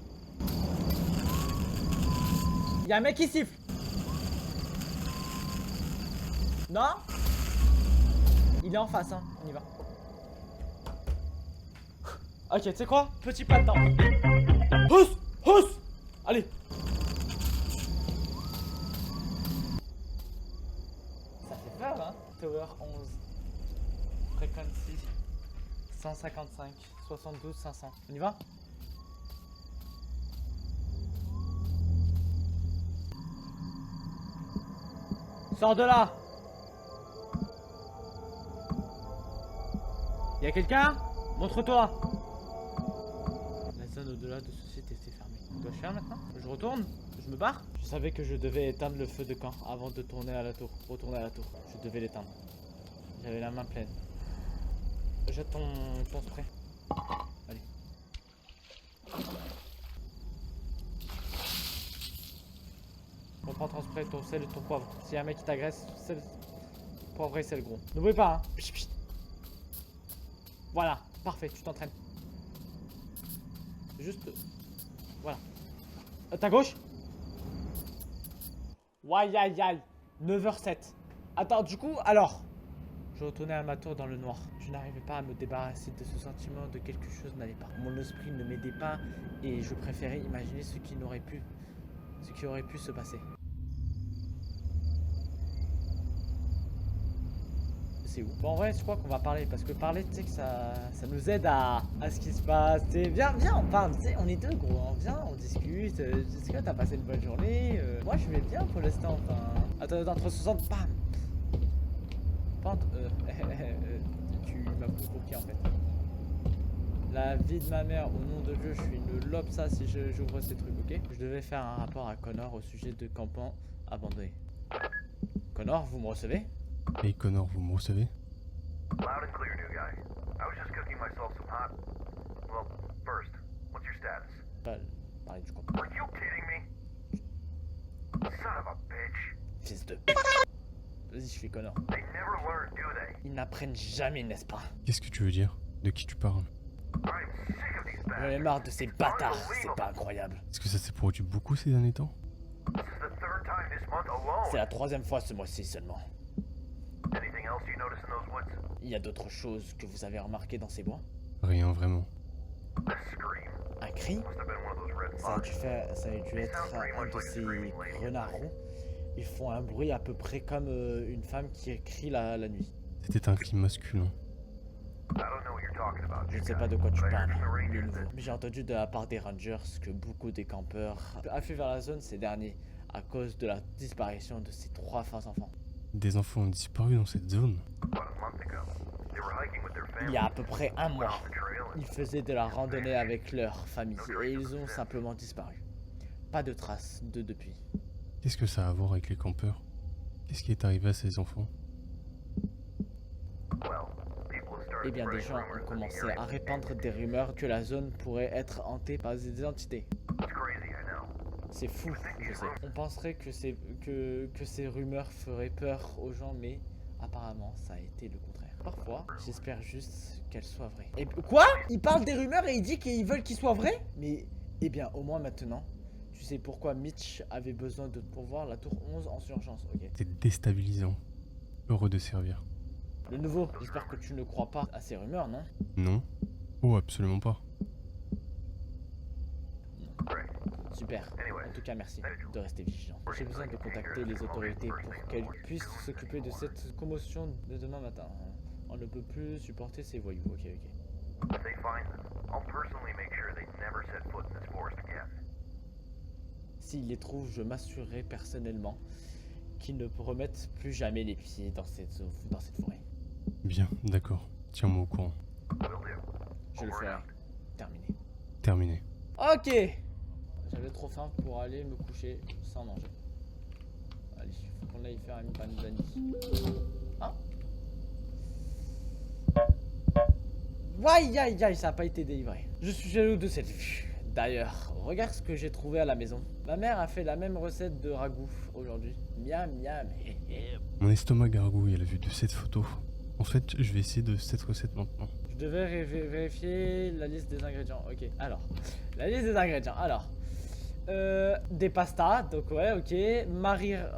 Il y a un mec qui siffle. Non? Il est en face, hein. On y va. Ok, tu sais quoi? Petit pas de temps. Housse! Housse! Allez! Ça fait peur, hein? Tower 11. Frequency 155. 72 500. On y va? Sors de là! Y'a quelqu'un? Montre-toi! La zone au-delà de ceci était fermée. Dois-je faire maintenant? Je retourne? Je me barre? Je savais que je devais éteindre le feu de camp avant de tourner à la tour. Retourner à la tour. Je devais l'éteindre. J'avais la main pleine. Jette ton spray. Allez. Reprends ton spray, ton sel et ton poivre. S'il y a un mec qui t'agresse, sel, poivre et sel gros. N'oublie pas, hein. Pchit, pchit. Voilà, parfait, tu t'entraînes. Juste... Voilà. À ta gauche. Aïe aïe aïe. 9h07. Attends, du coup, alors... Je retournais à ma tour dans le noir. Je n'arrivais pas à me débarrasser de ce sentiment de quelque chose n'allait pas. Mon esprit ne m'aidait pas et je préférais imaginer ce qui aurait pu se passer. C'est où? Bon, en vrai, je crois qu'on va parler parce que parler, tu sais que ça nous aide à ce qui se passe. Viens, on parle, tu sais, on est deux gros, hein. Viens, on discute. Est-ce que t'as passé une bonne journée? Moi, je vais bien pour l'instant. Enfin, attends, 360, bam! Tu m'as provoqué en fait. La vie de ma mère, au nom de Dieu, je suis une lopsa si j'ouvre ces trucs, ok? Je devais faire un rapport à Connor au sujet de campement abandonné. Connor, vous me recevez? Hey Connor, vous me recevez? Loud and clear, new guy. I was just cooking myself some hot... Well, first, what's your status? Parlez du campement. Are you kidding me? Son of a bitch. Fils de... Vas-y, je fais Connor. They never learn, do they? Ils n'apprennent jamais, n'est-ce pas? Qu'est-ce que tu veux dire? De qui tu parles? I'm sick of these J'en ai bastards. marre de ces bâtards, c'est pas incroyable. Est-ce que ça s'est produit beaucoup ces derniers temps? This is the third time this month alone. C'est la 3e fois ce mois-ci seulement. Anything else you notice in those woods? Il y a d'autres choses que vous avez remarquées dans ces bois? Rien vraiment. The scream. Un cri? Must have been one of those red Ça a fox. dû être un de ces renards roux. Ils font un bruit à peu près comme une femme qui crie la nuit. C'était un cri masculin. I don't know what you're talking about. Je ne you sais guys. pas de quoi tu But I parles, heard from the le rangers nouveau. that Mais j'ai entendu de la part des rangers que beaucoup des campeurs affluent vers la zone ces derniers à cause de la disparition de ces 3 enfants. Des enfants ont disparu dans cette zone. about a month ago, they were hiking with their Il family. y a à peu près un Went mois, off the trail and ils faisaient de la randonnée avec leur famille et ils ont simplement disparu. Pas de traces d'eux depuis. Qu'est-ce que ça a à voir avec les campeurs? Qu'est-ce qui est arrivé à ces enfants? well, people have started Eh bien, des spreading gens rumors ont that the commencé area à was répandre des rumeurs que la zone pourrait être hantée par des entités. It's crazy, I know. C'est fou, je sais. On penserait que ces rumeurs feraient peur aux gens, mais apparemment, ça a été le contraire. Parfois, j'espère juste qu'elles soient vraies. Et quoi? Il parle des rumeurs et il dit qu'ils veulent qu'ils soient vrais? Mais, eh bien, au moins maintenant, tu sais pourquoi Mitch avait besoin de pourvoir la tour 11 en urgence, ok? C'est déstabilisant. Heureux de servir. Le nouveau, j'espère que tu ne crois pas à ces rumeurs, non? Non? Oh, absolument pas. Great. Super. En tout cas, merci de rester vigilant. J'ai besoin de contacter les autorités pour qu'elles puissent s'occuper de cette commotion de demain matin. On ne peut plus supporter ces voyous. Ok. If they find them, I'll personally make sure they never set foot in this forest again. S'ils les trouvent, je m'assurerai personnellement qu'ils ne remettent plus jamais les pieds dans cette forêt. Bien, d'accord. Tiens-moi au courant. Will do. Je le Over and ferai. out. Terminé. Terminé. Ok. J'avais trop faim pour aller me coucher sans manger. Allez, faut qu'on aille faire une panne d'Annie. Hein? Aïe aïe aïe, ça a pas été délivré. Je suis jaloux de cette vue. D'ailleurs, regarde ce que j'ai trouvé à la maison. Ma mère a fait la même recette de ragoût aujourd'hui. Miam miam. Mon estomac gargouille à la vue de cette photo. En fait, je vais essayer de cette recette maintenant. Je devais vérifier la liste des ingrédients. Ok, alors. La liste des ingrédients. Alors. Des pastas. Donc ouais, ok.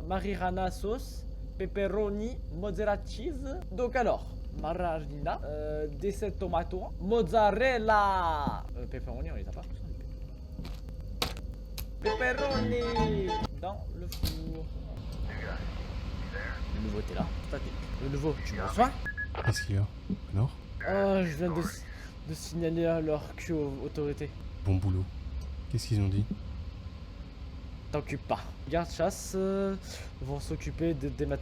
Marirana sauce. Pepperoni. Mozzarella cheese. Donc alors. Mararina. Dessert tomato. Mozzarella. Pepperoni, on les a pas. Pepperoni. Dans le four. Le nouveau, t'es là. Le nouveau, tu me reçois? Qu'est-ce qu'il y a? Alors? Oh, je viens de signaler à leur queue aux autorités. Bon boulot. Qu'est-ce qu'ils ont dit? T'occupe pas. Garde-chasse vont s'occuper de demain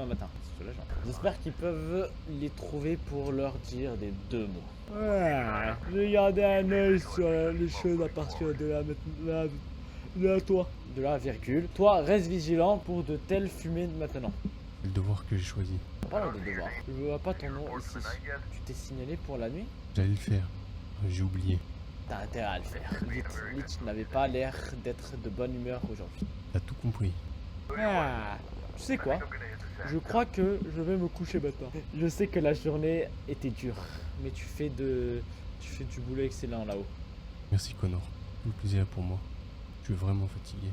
matin. C'est soulageant. J'espère qu'ils peuvent les trouver pour leur dire des deux mots. Ouais, j'ai gardé un œil sur les choses à partir de toi. De la virgule. Toi, reste vigilant pour de telles fumées maintenant. C'est le devoir que j'ai choisi. En parlant de devoir, je vois pas ton nom ici. Tu t'es signalé pour la nuit? J'allais le faire. J'ai oublié. T'as intérêt à le faire. Vite, tu n'avais pas l'air d'être de bonne humeur aujourd'hui. T'as tout compris. Ah, tu sais quoi? Je crois que je vais me coucher maintenant. Je sais que la journée était dure, mais tu fais du boulot excellent là-haut. Merci Connor. Tout le plaisir est pour moi. Je suis vraiment fatigué.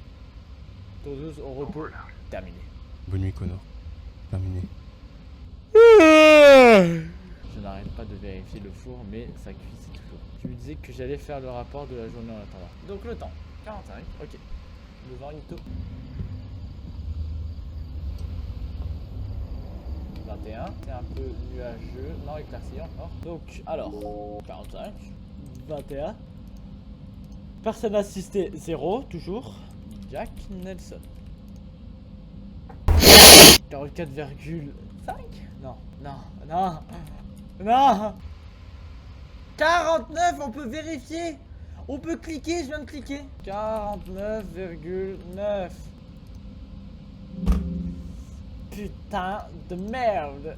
Todos au repos. Terminé. Bonne nuit Connor. Terminé. Je n'arrête pas de vérifier le four, mais ça cuit, c'est toujours. Tu me disais que j'allais faire le rapport de la journée en attendant. Donc le temps, 45, ok. Le vent Ito. 21, c'est un peu nuageux, non éclairci encore. Donc alors, 45, 21. Personne assistée, 0, toujours. Jack Nelson. 44,5. Non, non, non, non. 49, on peut vérifier. On peut cliquer, je viens de cliquer. 49,9. Putain de merde.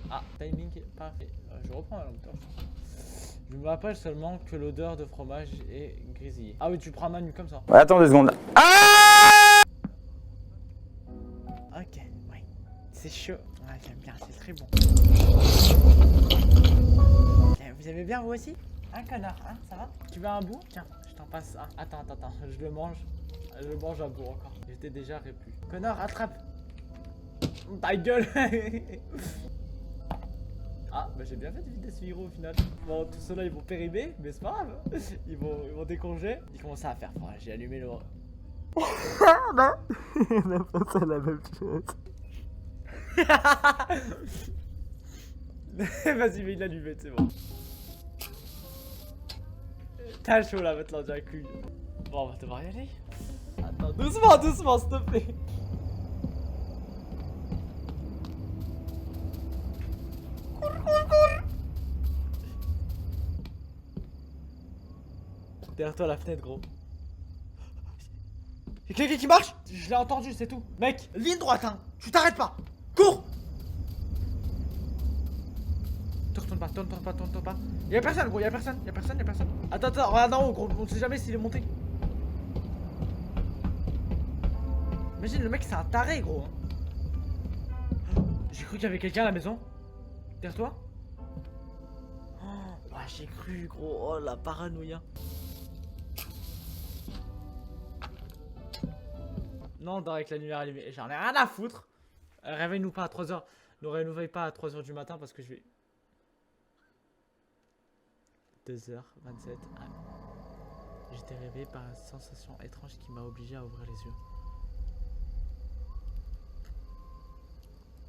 Ah, timing parfait. Je reprends la lampe torche. Je me rappelle seulement que l'odeur de fromage est grésillée. Ah oui, tu prends Manu comme ça. Ouais, attends 2 secondes. Ok, oui. C'est chaud. Ouais, j'aime bien, c'est très bon. Vous aimez bien vous aussi? Un connard, hein, ça va? Tu veux un bout? Tiens, je t'en passe un. Attends, je le mange. Je le mange un bout encore. J'étais déjà répu. Connard, attrape! Ta gueule! Ah, bah j'ai bien fait de vider ce héros au final. Bon, tout ceux-là ils vont périmer, mais c'est pas grave. Ils vont décongeler. Ils commencent à faire. Voilà, j'ai allumé le. Ah non! On a pensé à la même chose. Vas-y, mais il l'a allumé, c'est bon. T'as chaud là maintenant, j'ai un cul. Bon, on va devoir y aller. Attends, doucement, s'il te plaît. Cours. Derrière toi, la fenêtre, gros. Y'a quelqu'un qui marche? Je l'ai entendu, c'est tout. Mec, ligne droite, hein. Tu t'arrêtes pas. Cours. Tourne pas. Y'a personne, gros, y'a personne. Attends, regarde en haut, gros. On sait jamais s'il est monté. Imagine, le mec, c'est un taré, gros. J'ai cru qu'il y avait quelqu'un à la maison. Derrière toi? Oh, ouais, j'ai cru, gros. Oh, la paranoïa. Non, on dort avec la lumière allumée. J'en ai rien à foutre. Réveille-nous pas à 3h. Ne réveille pas à 3h du matin parce que je vais. 2h27. Ah. J'étais réveillé par une sensation étrange qui m'a obligé à ouvrir les yeux.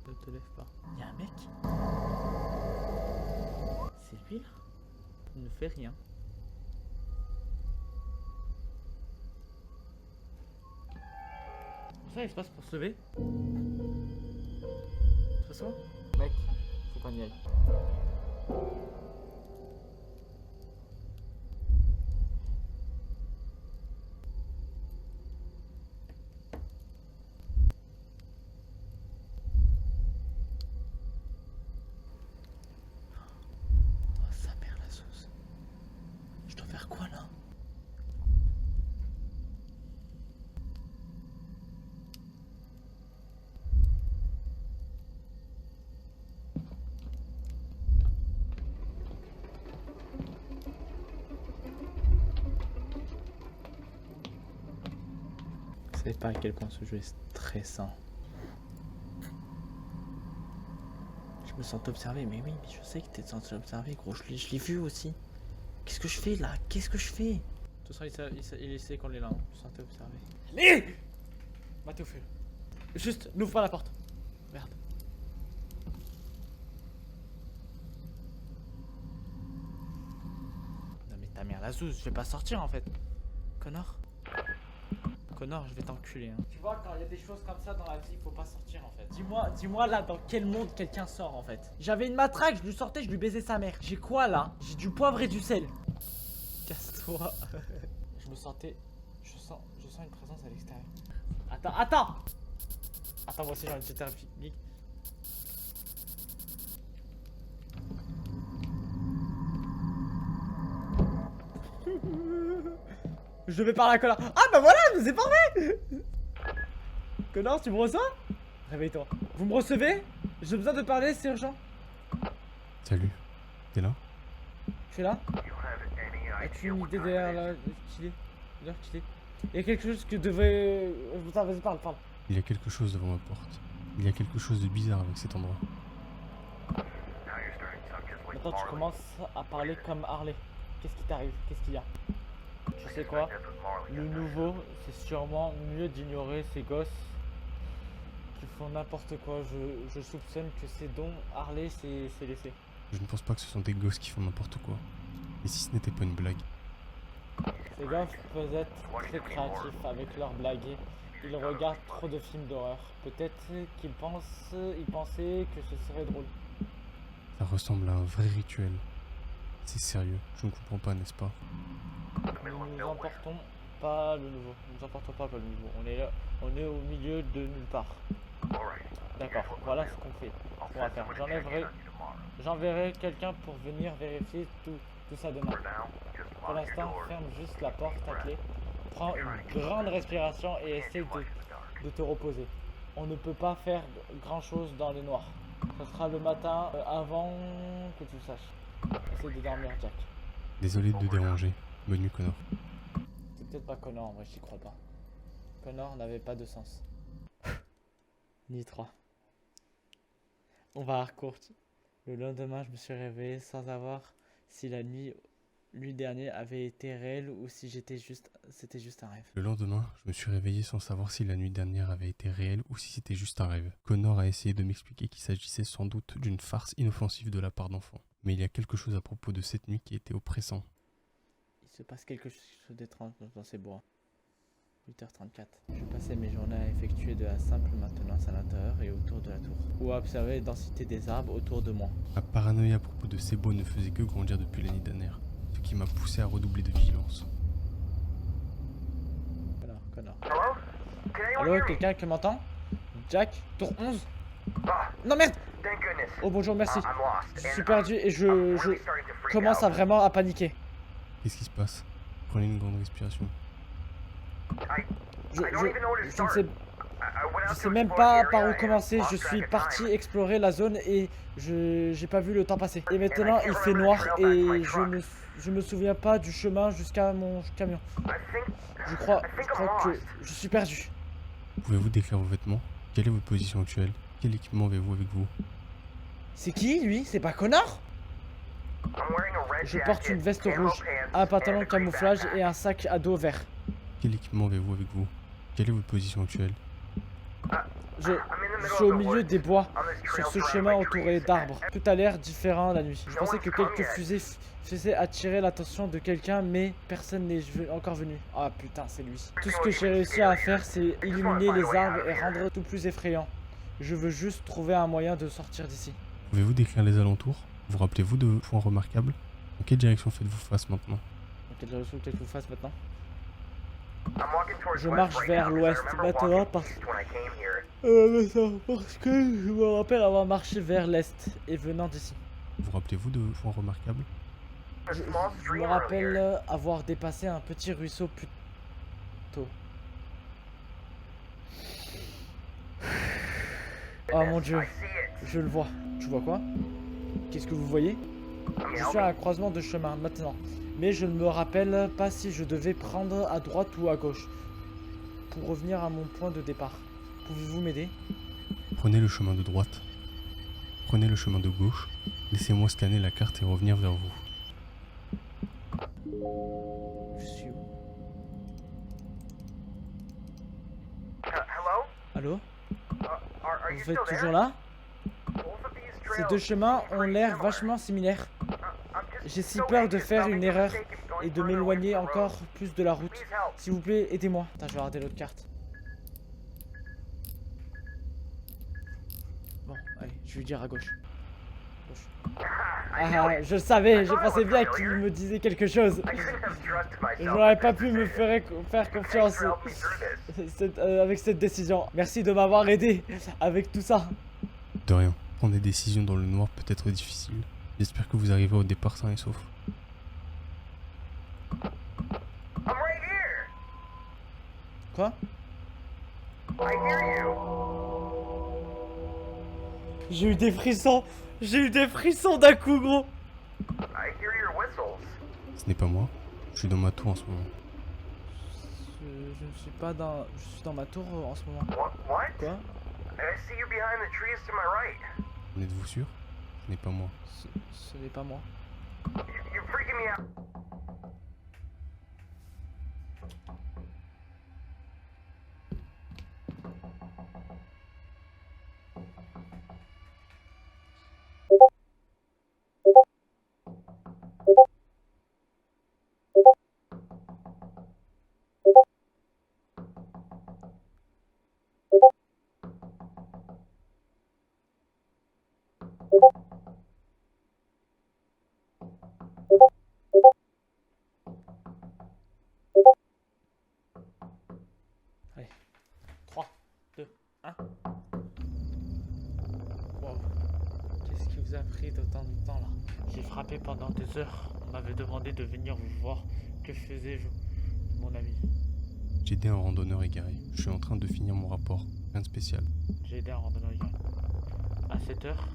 Ne te lève pas. Y'a un mec? C'est lui là? Il ne fait rien. Ça il se passe pour se lever? C'est ça? Mec, faut qu'on y aille. savez pas à quel point ce jeu est stressant. Je me sens observé, mais oui, mais je sais que t'es censé observer, gros, je l'ai vu aussi. Qu'est-ce que je fais là? Qu'est-ce que je fais? De toute façon, il sait qu'on est là, hein. Je me sentais observé. Allez! Matez au feu. Juste, n'ouvre pas la porte. Merde. Non mais ta mère la zouze, je vais pas sortir en fait. Connard. Connard, je vais t'enculer. Hein. Tu vois, quand il y a des choses comme ça dans la vie, il faut pas sortir en fait. Dis-moi là, dans quel monde quelqu'un sort en fait. J'avais une matraque, je lui sortais, je lui baisais sa mère. J'ai quoi là? J'ai du poivre et du sel. Casse-toi. Je me sentais... Je sens une présence à l'extérieur. Attends, moi aussi j'ai envie de jeter un pique-nique. Je vais par la connard. Ah bah voilà, c'est parfait. Connard, tu me reçois? Réveille-toi. Vous me recevez? J'ai besoin de parler, c'est urgent. Salut, t'es là? Je suis là. As-tu une idée derrière là qu'il est? Il y a quelque chose que devrait... Putain, vas-y, parle. Il y a quelque chose devant ma porte. Il y a quelque chose de bizarre avec cet endroit. Maintenant, tu commences à parler comme Harley. Qu'est-ce qui t'arrive? Qu'est-ce qu'il y a? Tu sais quoi? Le nouveau, c'est sûrement mieux d'ignorer ces gosses qui font n'importe quoi. Je soupçonne que c'est dont Harley s'est laissé. Je ne pense pas que ce sont des gosses qui font n'importe quoi. Et si ce n'était pas une blague? Ces gars peuvent être très créatifs avec leurs blagues. Ils regardent trop de films d'horreur. Peut-être qu'ils pensaient que ce serait drôle. Ça ressemble à un vrai rituel. C'est sérieux, je ne comprends pas, n'est-ce pas? Nous emportons pas le nouveau. Nous emportons pas le nouveau. On est là, on est au milieu de nulle part. D'accord, voilà ce qu'on fait. Ce qu'on va faire. J'enverrai quelqu'un pour venir vérifier tout ça demain. Pour l'instant, ferme juste la porte à clé. Prends une grande respiration et essaye de te reposer. On ne peut pas faire grand chose dans le noir. Ça sera le matin avant que tu le saches. Essaye de dormir, Jack. Désolé de te déranger. Bonne nuit, Connor. C'est peut-être pas Connor, en vrai, j'y crois pas. Connor n'avait pas de sens. Ni 3. On va hardcore. Le lendemain, je me suis réveillé sans savoir si la nuit dernier avait été réelle ou si c'était juste un rêve. Le lendemain, je me suis réveillé sans savoir si la nuit dernière avait été réelle ou si c'était juste un rêve. Connor a essayé de m'expliquer qu'il s'agissait sans doute d'une farce inoffensive de la part d'enfants. Mais il y a quelque chose à propos de cette nuit qui était oppressant. Il se passe quelque chose d'étrange dans ces bois. 8h34. Je passais mes journées à effectuer de la simple maintenance à l'intérieur et autour de la tour, ou à observer la densité des arbres autour de moi. Ma paranoïa à propos de ces bois ne faisait que grandir depuis l'année dernière, ce qui m'a poussé à redoubler de vigilance. Connor. Hello? Allô, quelqu'un qui m'entend? Jack, tour 11? Non merde! Oh bonjour, merci. Je suis perdu et je commence à vraiment paniquer. Qu'est-ce qui se passe? Prenez une grande respiration. Je ne sais même pas par où commencer. Je suis parti explorer la zone et j'ai pas vu le temps passer. Et maintenant il fait noir et je me souviens pas du chemin jusqu'à mon camion. Je crois que je suis perdu. Pouvez-vous décrire vos vêtements? Quelle est votre position actuelle? Quel équipement avez-vous avec vous? C'est qui lui? C'est pas Connor? Je porte une veste rouge, un pantalon de camouflage et un sac à dos vert. Quel équipement avez-vous avec vous? Quelle est votre position actuelle? Je suis au milieu des bois, sur ce chemin entouré d'arbres. Tout a l'air différent la nuit. Je pensais que quelques fusées faisaient attirer l'attention de quelqu'un, mais personne n'est encore venu. Ah putain, c'est lui. Tout ce que j'ai réussi à faire, c'est illuminer les arbres et rendre tout plus effrayant. Je veux juste trouver un moyen de sortir d'ici. Pouvez-vous décrire les alentours? Vous rappelez-vous de points remarquables? Dans quelle direction faites-vous face maintenant? Dans quelle direction faites-vous face maintenant? Je marche vers l'ouest maintenant parce que je me rappelle avoir marché vers l'est et venant d'ici. Vous rappelez-vous de points remarquables? Je me rappelle avoir dépassé un petit ruisseau plus tôt. Oh mon dieu, je le vois. Tu vois quoi? Qu'est-ce que vous voyez? Je suis à un croisement de chemin maintenant, mais je ne me rappelle pas si je devais prendre à droite ou à gauche. pour revenir à mon point de départ. Pouvez-vous m'aider? Prenez le chemin de droite. Prenez le chemin de gauche. Laissez-moi scanner la carte et revenir vers vous. Je suis où? Hello? Allô? Are you Vous still êtes there? toujours là? Both of these Ces trails deux chemins seem ont pretty l'air similar. vachement similaires. I'm just J'ai si so peur de anxious faire about une making a erreur mistake and going et de further away m'éloigner from the road. encore plus de la route. Please help. S'il vous plaît, aidez-moi. Attends, je vais regarder l'autre carte. Bon, allez, je vais lui dire à gauche. Gauche. I knew Ah, it. je le savais, je pensais bien qu'il me disait quelque chose. I couldn't have trusted myself. Je n'aurais pas with pu this me decision. faire Thanks confiance for helping me through this. avec cette décision. Merci de m'avoir aidé avec tout ça. De rien. Prendre des décisions dans le noir peut être difficile. J'espère que vous arriverez au départ sain et sauf. I'm right here. Quoi? I hear you. J'ai eu des frissons. J'ai eu des frissons d'un coup, gros. I hear your whistles. Ce n'est pas moi. Je suis dans ma tour en ce moment. Je ne suis pas dans... Je suis dans ma tour en ce moment. What? Quoi? I see you behind the trees to my right. En êtes-vous sûr? Ce n'est pas moi. Ce n'est pas moi. You're freaking me out. Allez. 3, 2, 1. Wow. Qu'est-ce qui vous a pris d'autant de temps là? J'ai frappé pendant des heures. On m'avait demandé de venir vous voir. Que faisiez-vous, mon ami? J'ai aidé un randonneur égaré. Je suis en train de finir mon rapport. Rien de spécial. J'ai aidé un randonneur égaré. À cette heure,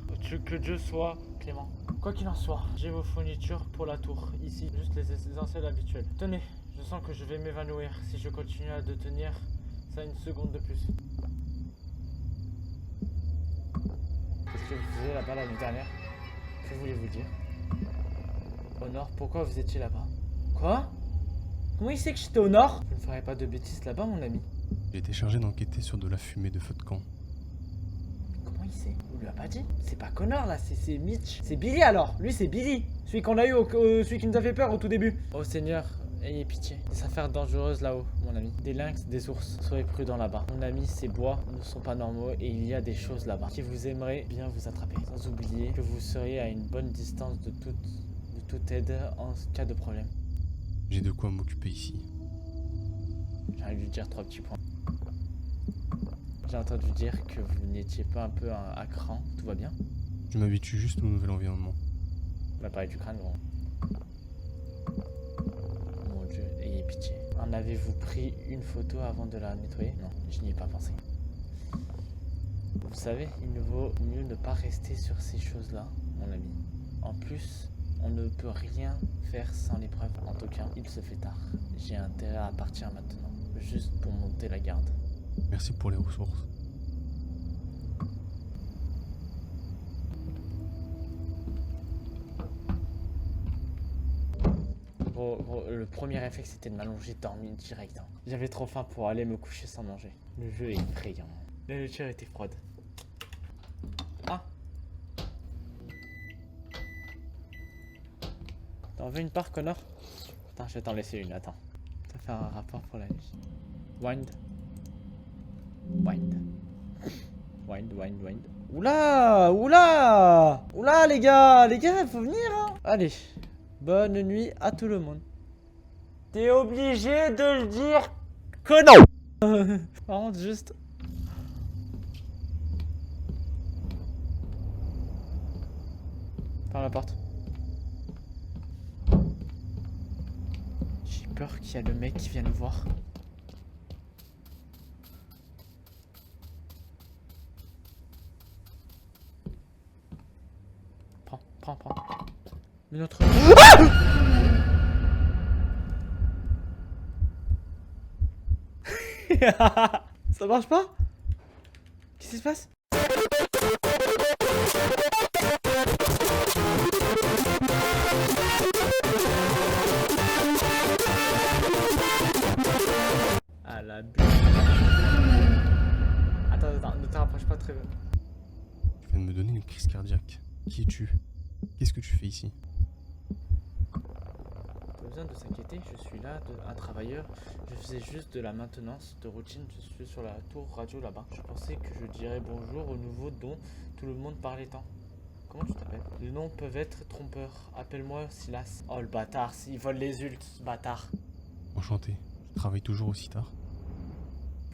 que Dieu soit clément. Quoi qu'il en soit, j'ai vos fournitures pour la tour. Ici, juste les essentiels habituels. Tenez, je sens que je vais m'évanouir si je continue à tenir ça une seconde de plus. Qu'est-ce que vous faisiez là-bas la nuit dernière? Que voulez-vous dire? Au nord, pourquoi vous étiez là-bas? Quoi? Comment il sait que j'étais au nord? Vous ne ferez pas de bêtises là-bas, mon ami. J'ai été chargé d'enquêter sur de la fumée de feu de camp. Comment il sait? On lui a pas dit? C'est pas Connor là, c'est Mitch. C'est Billy alors. Lui c'est Billy. Celui qu'on a eu, celui qui nous a fait peur au tout début. Oh Seigneur, ayez pitié. Des affaires dangereuses là-haut, mon ami. Des lynx, des ours. Soyez prudents là-bas. Mon ami, ces bois ne sont pas normaux et il y a des choses là-bas qui vous aimeraient bien vous attraper. Sans oublier que vous seriez à une bonne distance de toute aide en cas de problème. J'ai de quoi m'occuper ici. J'ai envie de lui dire 3 petits points. J'ai entendu dire que vous n'étiez pas un peu à cran. Tout va bien? Je m'habitue juste au nouvel environnement. On va parler du crâne, gros. Mon Dieu, ayez pitié. En avez-vous pris une photo avant de la nettoyer? Non, je n'y ai pas pensé. Vous savez, il vaut mieux ne pas rester sur ces choses-là, mon ami. En plus, on ne peut rien faire sans les preuves. En tout cas, il se fait tard. J'ai intérêt à partir maintenant, juste pour monter la garde. Merci pour les ressources. Gros, le premier réflexe c'était de m'allonger, dormir direct. Hein. J'avais trop faim pour aller me coucher sans manger. Le jeu est effrayant. La nourriture était froide. Ah! T'en veux une part, Connor? Attends, je vais t'en laisser une, attends. Ça fait un rapport pour la nuit. Wind. Wind. Wind, wind, wind. Oula! Oula! Oula, les gars, il faut venir, hein! Allez. Bonne nuit à tout le monde. T'es obligé de le dire que non. Par contre, juste... Ferme la porte. J'ai peur qu'il y a le mec qui vient nous voir. Prends. Mais notre... Ça marche pas? Qu'est-ce qui se passe? Ah la bulle. Attends, ne te rapproche pas très bien. Tu viens de me donner une crise cardiaque. Qui es-tu? Qu'est-ce que tu fais ici? Pas besoin de s'inquiéter, je suis là, un travailleur. Je faisais juste de la maintenance de routine. Je suis sur la tour radio là-bas. Je pensais que je dirais bonjour au nouveau dont tout le monde parlait tant. Comment tu t'appelles? Les noms peuvent être trompeurs. Appelle-moi Silas. Oh le bâtard, il vole les ults, ce bâtard. Enchanté. Tu travailles toujours aussi tard?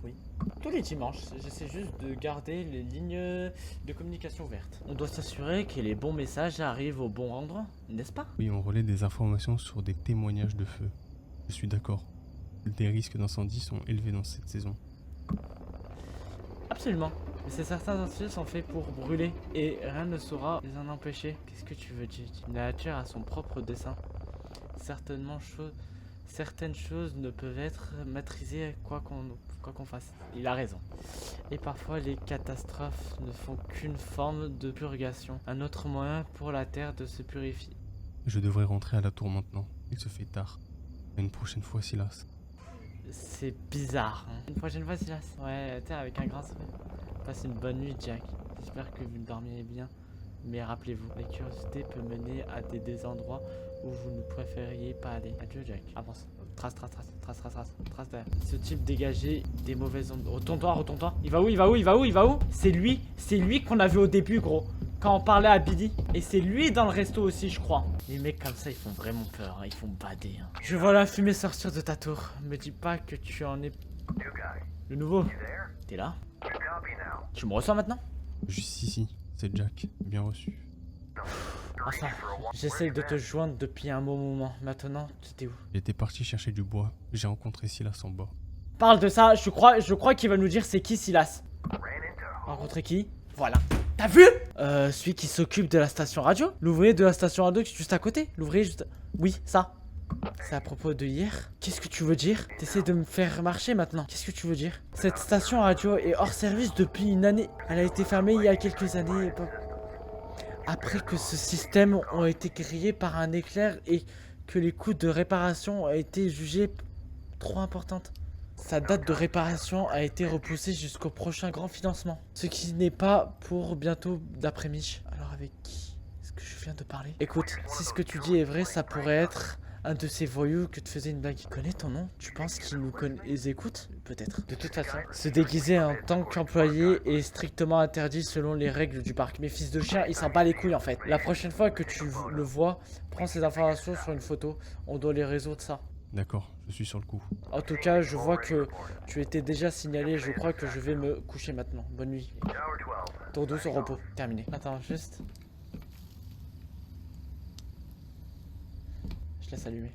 Oui. Tous les dimanches, j'essaie juste de garder les lignes de communication ouvertes. On doit s'assurer que les bons messages arrivent au bon endroit, n'est-ce pas? Oui, on relaie des informations sur des témoignages de feu. Je suis d'accord. Les risques d'incendie sont élevés dans cette saison. Absolument. Mais certains incendies sont faits pour brûler et rien ne saura les en empêcher. Qu'est-ce que tu veux dire? La nature a son propre dessin. Certaines choses ne peuvent être maîtrisées quoi qu'on fasse. Il a raison. Et parfois les catastrophes ne font qu'une forme de purgation. Un autre moyen pour la terre de se purifier. Je devrais rentrer à la tour maintenant. Il se fait tard. À une prochaine fois, Silas. C'est bizarre. Hein. Une prochaine fois, Silas. Ouais, terre avec un grand sourire. Passe une bonne nuit, Jack. J'espère que vous dormiez bien. Mais rappelez-vous, la curiosité peut mener à des endroits où vous ne préfériez pas aller. Adieu, Jack. Avance. Trace derrière. Ce type dégagé des mauvaises ondes. Retourne-toi. Il va où? C'est lui qu'on a vu au début, gros. Quand on parlait à Billy. Et c'est lui dans le resto aussi, je crois. Les mecs comme ça, ils font vraiment peur. Hein. Ils font bader. Hein. Je vois la fumée sortir de ta tour. Me dis pas que tu en es... New guy, Le nouveau. you there? T'es là? Copy now. Tu me reçois maintenant? Juste ici. C'est Jack. Bien reçu. Enfin, j'essaye de te joindre depuis un bon moment. Maintenant, c'était où? J'étais parti chercher du bois. J'ai rencontré Silas en bas. Parle de ça, je crois qu'il va nous dire c'est qui Silas. Ran into Rencontrer qui? Voilà. T'as vu? Celui qui s'occupe de la station radio? L'ouvrier de la station radio qui est juste à côté? L'ouvrier juste... Oui, ça. C'est à propos de hier. Qu'est-ce que tu veux dire? T'essaies de me faire marcher maintenant. Qu'est-ce que tu veux dire? Cette station radio est hors service depuis une année. Elle a été fermée il y a quelques années. Après que ce système ont été grillés par un éclair et que les coûts de réparation ont été jugés trop importantes. Sa date de réparation a été repoussée jusqu'au prochain grand financement. Ce qui n'est pas pour bientôt d'après Mich. Alors avec qui est-ce que je viens de parler? Écoute, si ce que tu dis est vrai, ça pourrait être un de ces voyous que te faisait une blague. Il connaît ton nom? Tu penses qu'il les écoute? Peut-être. De toute façon, se déguiser en tant qu'employé est strictement interdit selon les règles du parc. Mais fils de chien, il s'en bat les couilles en fait. La prochaine fois que tu le vois, prends ces informations sur une photo. On doit les résoudre ça. D'accord, je suis sur le coup. En tout cas, je vois que tu étais déjà signalé. Je crois que je vais me coucher maintenant. Bonne nuit. Tower 12. Tour douce au repos. Terminé. Attends, juste. Je laisse allumer.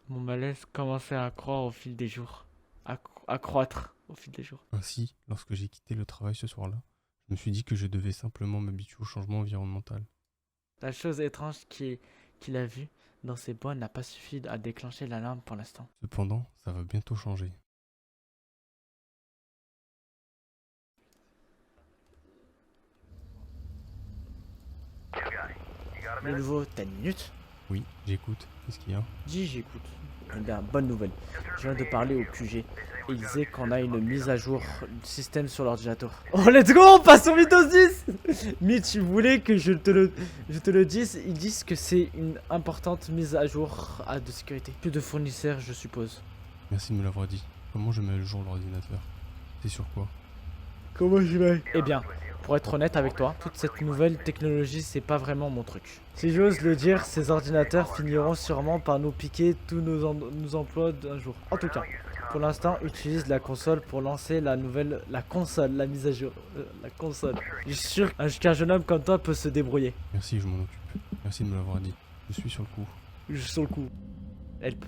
Mon malaise commençait à croître au fil des jours. À croître au fil des jours. Ainsi, lorsque j'ai quitté le travail ce soir-là, je me suis dit que je devais simplement m'habituer au changement environnemental. La chose étrange qu'il a vue dans ces bois n'a pas suffi à déclencher l'alarme pour l'instant. Cependant, ça va bientôt changer. New guy, you got a Le minute? nouveau, t'as une minute? Oui, j'écoute. Qu'est-ce qu'il y a? Dis, j'écoute. Eh bien, bonne nouvelle. Je viens de parler au QG. Il disait qu'on a une mise à jour du système sur l'ordinateur. Oh, let's go, on passe au Windows 10. Mais tu voulais que je te le dise. Ils disent que c'est une importante mise à jour de sécurité. Plus de fournisseurs, je suppose. Merci de me l'avoir dit. Comment je mets à jour l'ordinateur? C'est sur quoi? Comment je vais? Eh bien, pour être honnête avec toi, toute cette nouvelle technologie, c'est pas vraiment mon truc. Si j'ose le dire, ces ordinateurs finiront sûrement par nous piquer tous nos emplois d'un jour. En tout cas, pour l'instant, utilise la console pour lancer la mise à jour. La console. Je suis sûr qu'un jeune homme comme toi peut se débrouiller. Merci, je m'en occupe. Merci de me l'avoir dit. Je suis sur le coup. Je suis sur le coup. Help.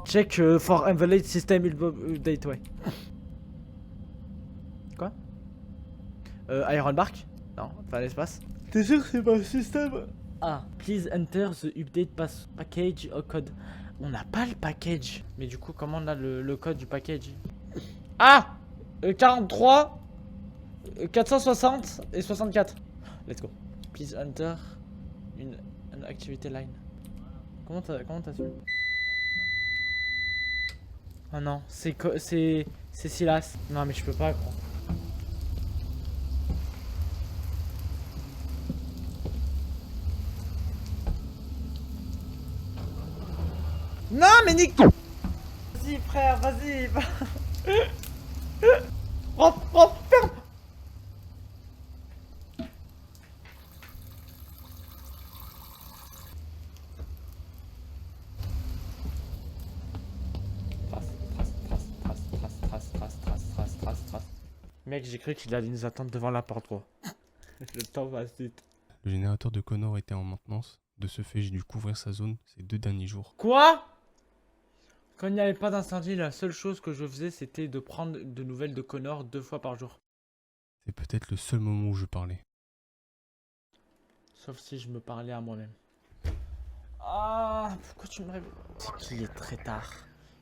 Check for invalid system update, ouais. Quoi? Iron Bark? Non, pas l'espace. T'es sûr que c'est pas un système? Ah, please enter the update package or code. On n'a pas le package. Mais du coup, comment on a le code du package? Ah 43 460 et 64. Let's go. Please enter une activité line. Comment t'as su? Oh non, c'est Silas. Non mais je peux pas, gros. Non mais nique. Vas-y frère, vas-y. Rentre, ferme. Trace. Mec, j'ai cru qu'il allait nous attendre devant la porte, gros. Le temps va vite. Le générateur de Connor était en maintenance. De ce fait, j'ai dû couvrir sa zone ces 2 derniers jours. Quoi? Quand il n'y avait pas d'incendie, la seule chose que je faisais, c'était de prendre de nouvelles de Connor 2 fois par jour. C'est peut-être le seul moment où je parlais. Sauf si je me parlais à moi-même. Ah, pourquoi tu me réveilles? C'est qu'il est très tard.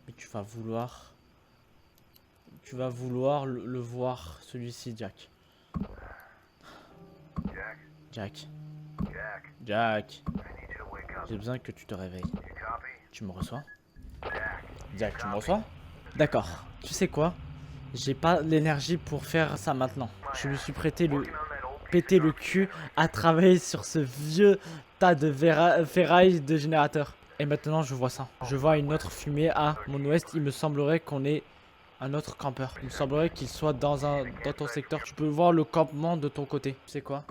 Mais tu vas vouloir... Tu vas vouloir le voir, celui-ci, Jack. Jack? Jack. Jack? I need you to wake up. J'ai besoin que tu te réveilles. You copy? Tu me reçois? Jack? Jack, tu me reçois? D'accord. Tu sais quoi? J'ai pas l'énergie pour faire ça maintenant. Je me suis pété le cul à travailler sur ce vieux tas de ferraille de générateur. Et maintenant, je vois ça. Je vois une autre fumée à mon ouest. Il me semblerait qu'on ait un autre campeur. Il me semblerait qu'il soit dans ton secteur. Tu peux voir le campement de ton côté. Tu sais quoi?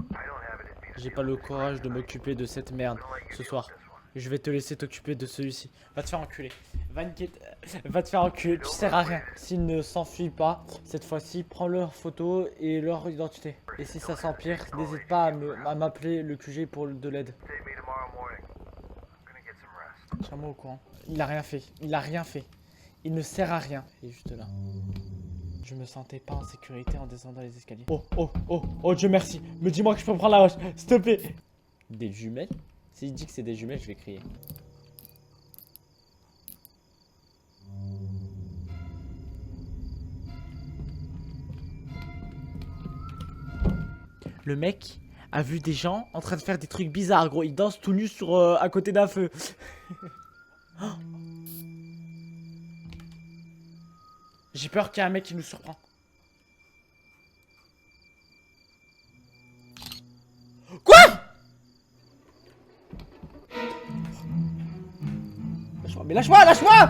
J'ai pas le courage de m'occuper de cette merde ce soir. Je vais te laisser t'occuper de celui-ci. Va te faire enculer. Va te faire enculer. Tu sers à rien. S'il ne s'enfuit pas, cette fois-ci, prends leur photo et leur identité. Et si ça s'empire, n'hésite pas à m'appeler le QG pour de l'aide. Save me tomorrow morning. I'm gonna get some rest. Tiens-moi au courant. Il a rien fait. Il a rien fait. Il ne sert à rien. Il est juste là. Je me sentais pas en sécurité en descendant les escaliers. Oh, Dieu merci. Me dis-moi que je peux prendre la roche. S'il te plaît. Des jumelles? S'il dit que c'est des jumelles, je vais crier. Le mec a vu des gens en train de faire des trucs bizarres, gros. Ils dansent tout nus à côté d'un feu. Oh. J'ai peur qu'il y ait un mec qui nous surprend. Quoi? Lâche-moi, mais lâche-moi, lâche-moi!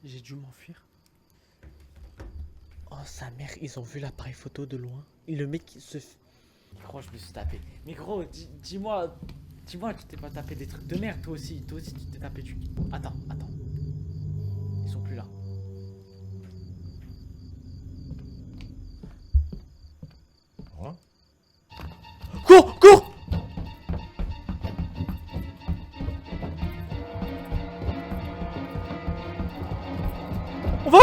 J'ai dû m'enfuir. Oh sa mère, ils ont vu l'appareil photo de loin. Et le mec se... Gros, je me suis tapé. Mais gros, dis-moi tu t'es pas tapé des trucs de merde, toi aussi tu t'es tapé du... Attends. Ils sont plus là. Quoi? Cours! On va où?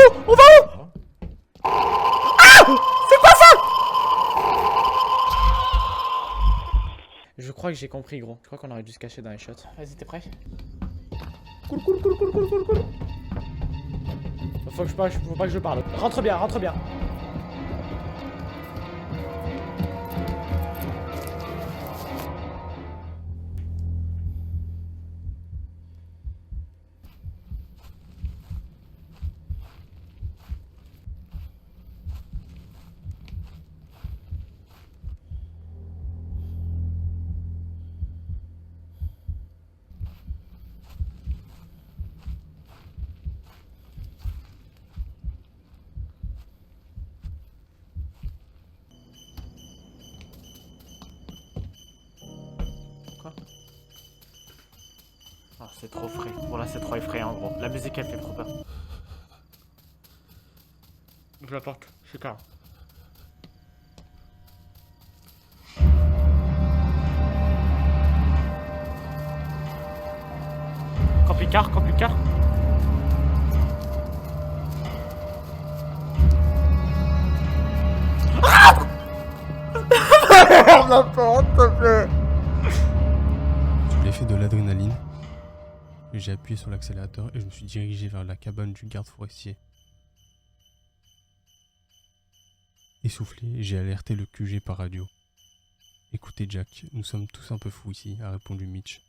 Ah! C'est quoi ça? Je crois que j'ai compris, gros. Je crois qu'on aurait dû se cacher dans les shots. Vas-y, t'es prêt? Cool. Faut pas que je parle. Rentre bien. Ah, c'est trop frais. Voilà, c'est trop effrayant en gros. La musique elle fait trop peur. Je la porte, je suis calme. Camping-car, camping-car. Ferme la porte, s'il te plaît. Sous l'effet de l'adrénaline, j'ai appuyé sur l'accélérateur et je me suis dirigé vers la cabane du garde forestier. Essoufflé, j'ai alerté le QG par radio. Écoutez Jack, nous sommes tous un peu fous ici, a répondu Mitch.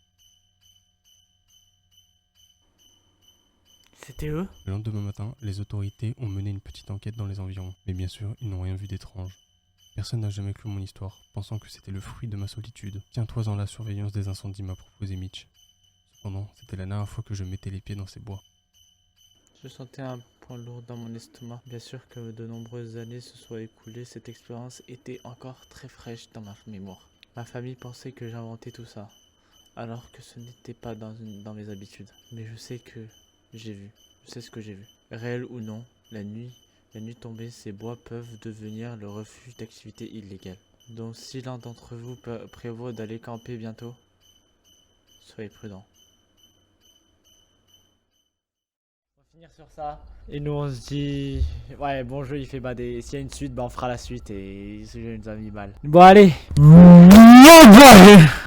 C'était eux? Le lendemain matin, les autorités ont mené une petite enquête dans les environs, mais bien sûr, ils n'ont rien vu d'étrange. Personne n'a jamais cru mon histoire, pensant que c'était le fruit de ma solitude. Tiens-toi dans la surveillance des incendies, m'a proposé Mitch. Cependant, c'était la dernière fois que je mettais les pieds dans ces bois. Je sentais un poids lourd dans mon estomac. Bien sûr que de nombreuses années se soient écoulées, cette expérience était encore très fraîche dans ma mémoire. Ma famille pensait que j'inventais tout ça, alors que ce n'était pas dans mes habitudes. Mais je sais que j'ai vu, je sais ce que j'ai vu. Réel ou non, la nuit tombée, ces bois peuvent devenir le refuge d'activités illégales. Donc si l'un d'entre vous prévoit d'aller camper bientôt, soyez prudents. On va finir sur ça. Et nous on se dit, ouais bon jeu il fait bader, s'il y a une suite bah on fera la suite et ce jeu nous a mis mal. Bon allez.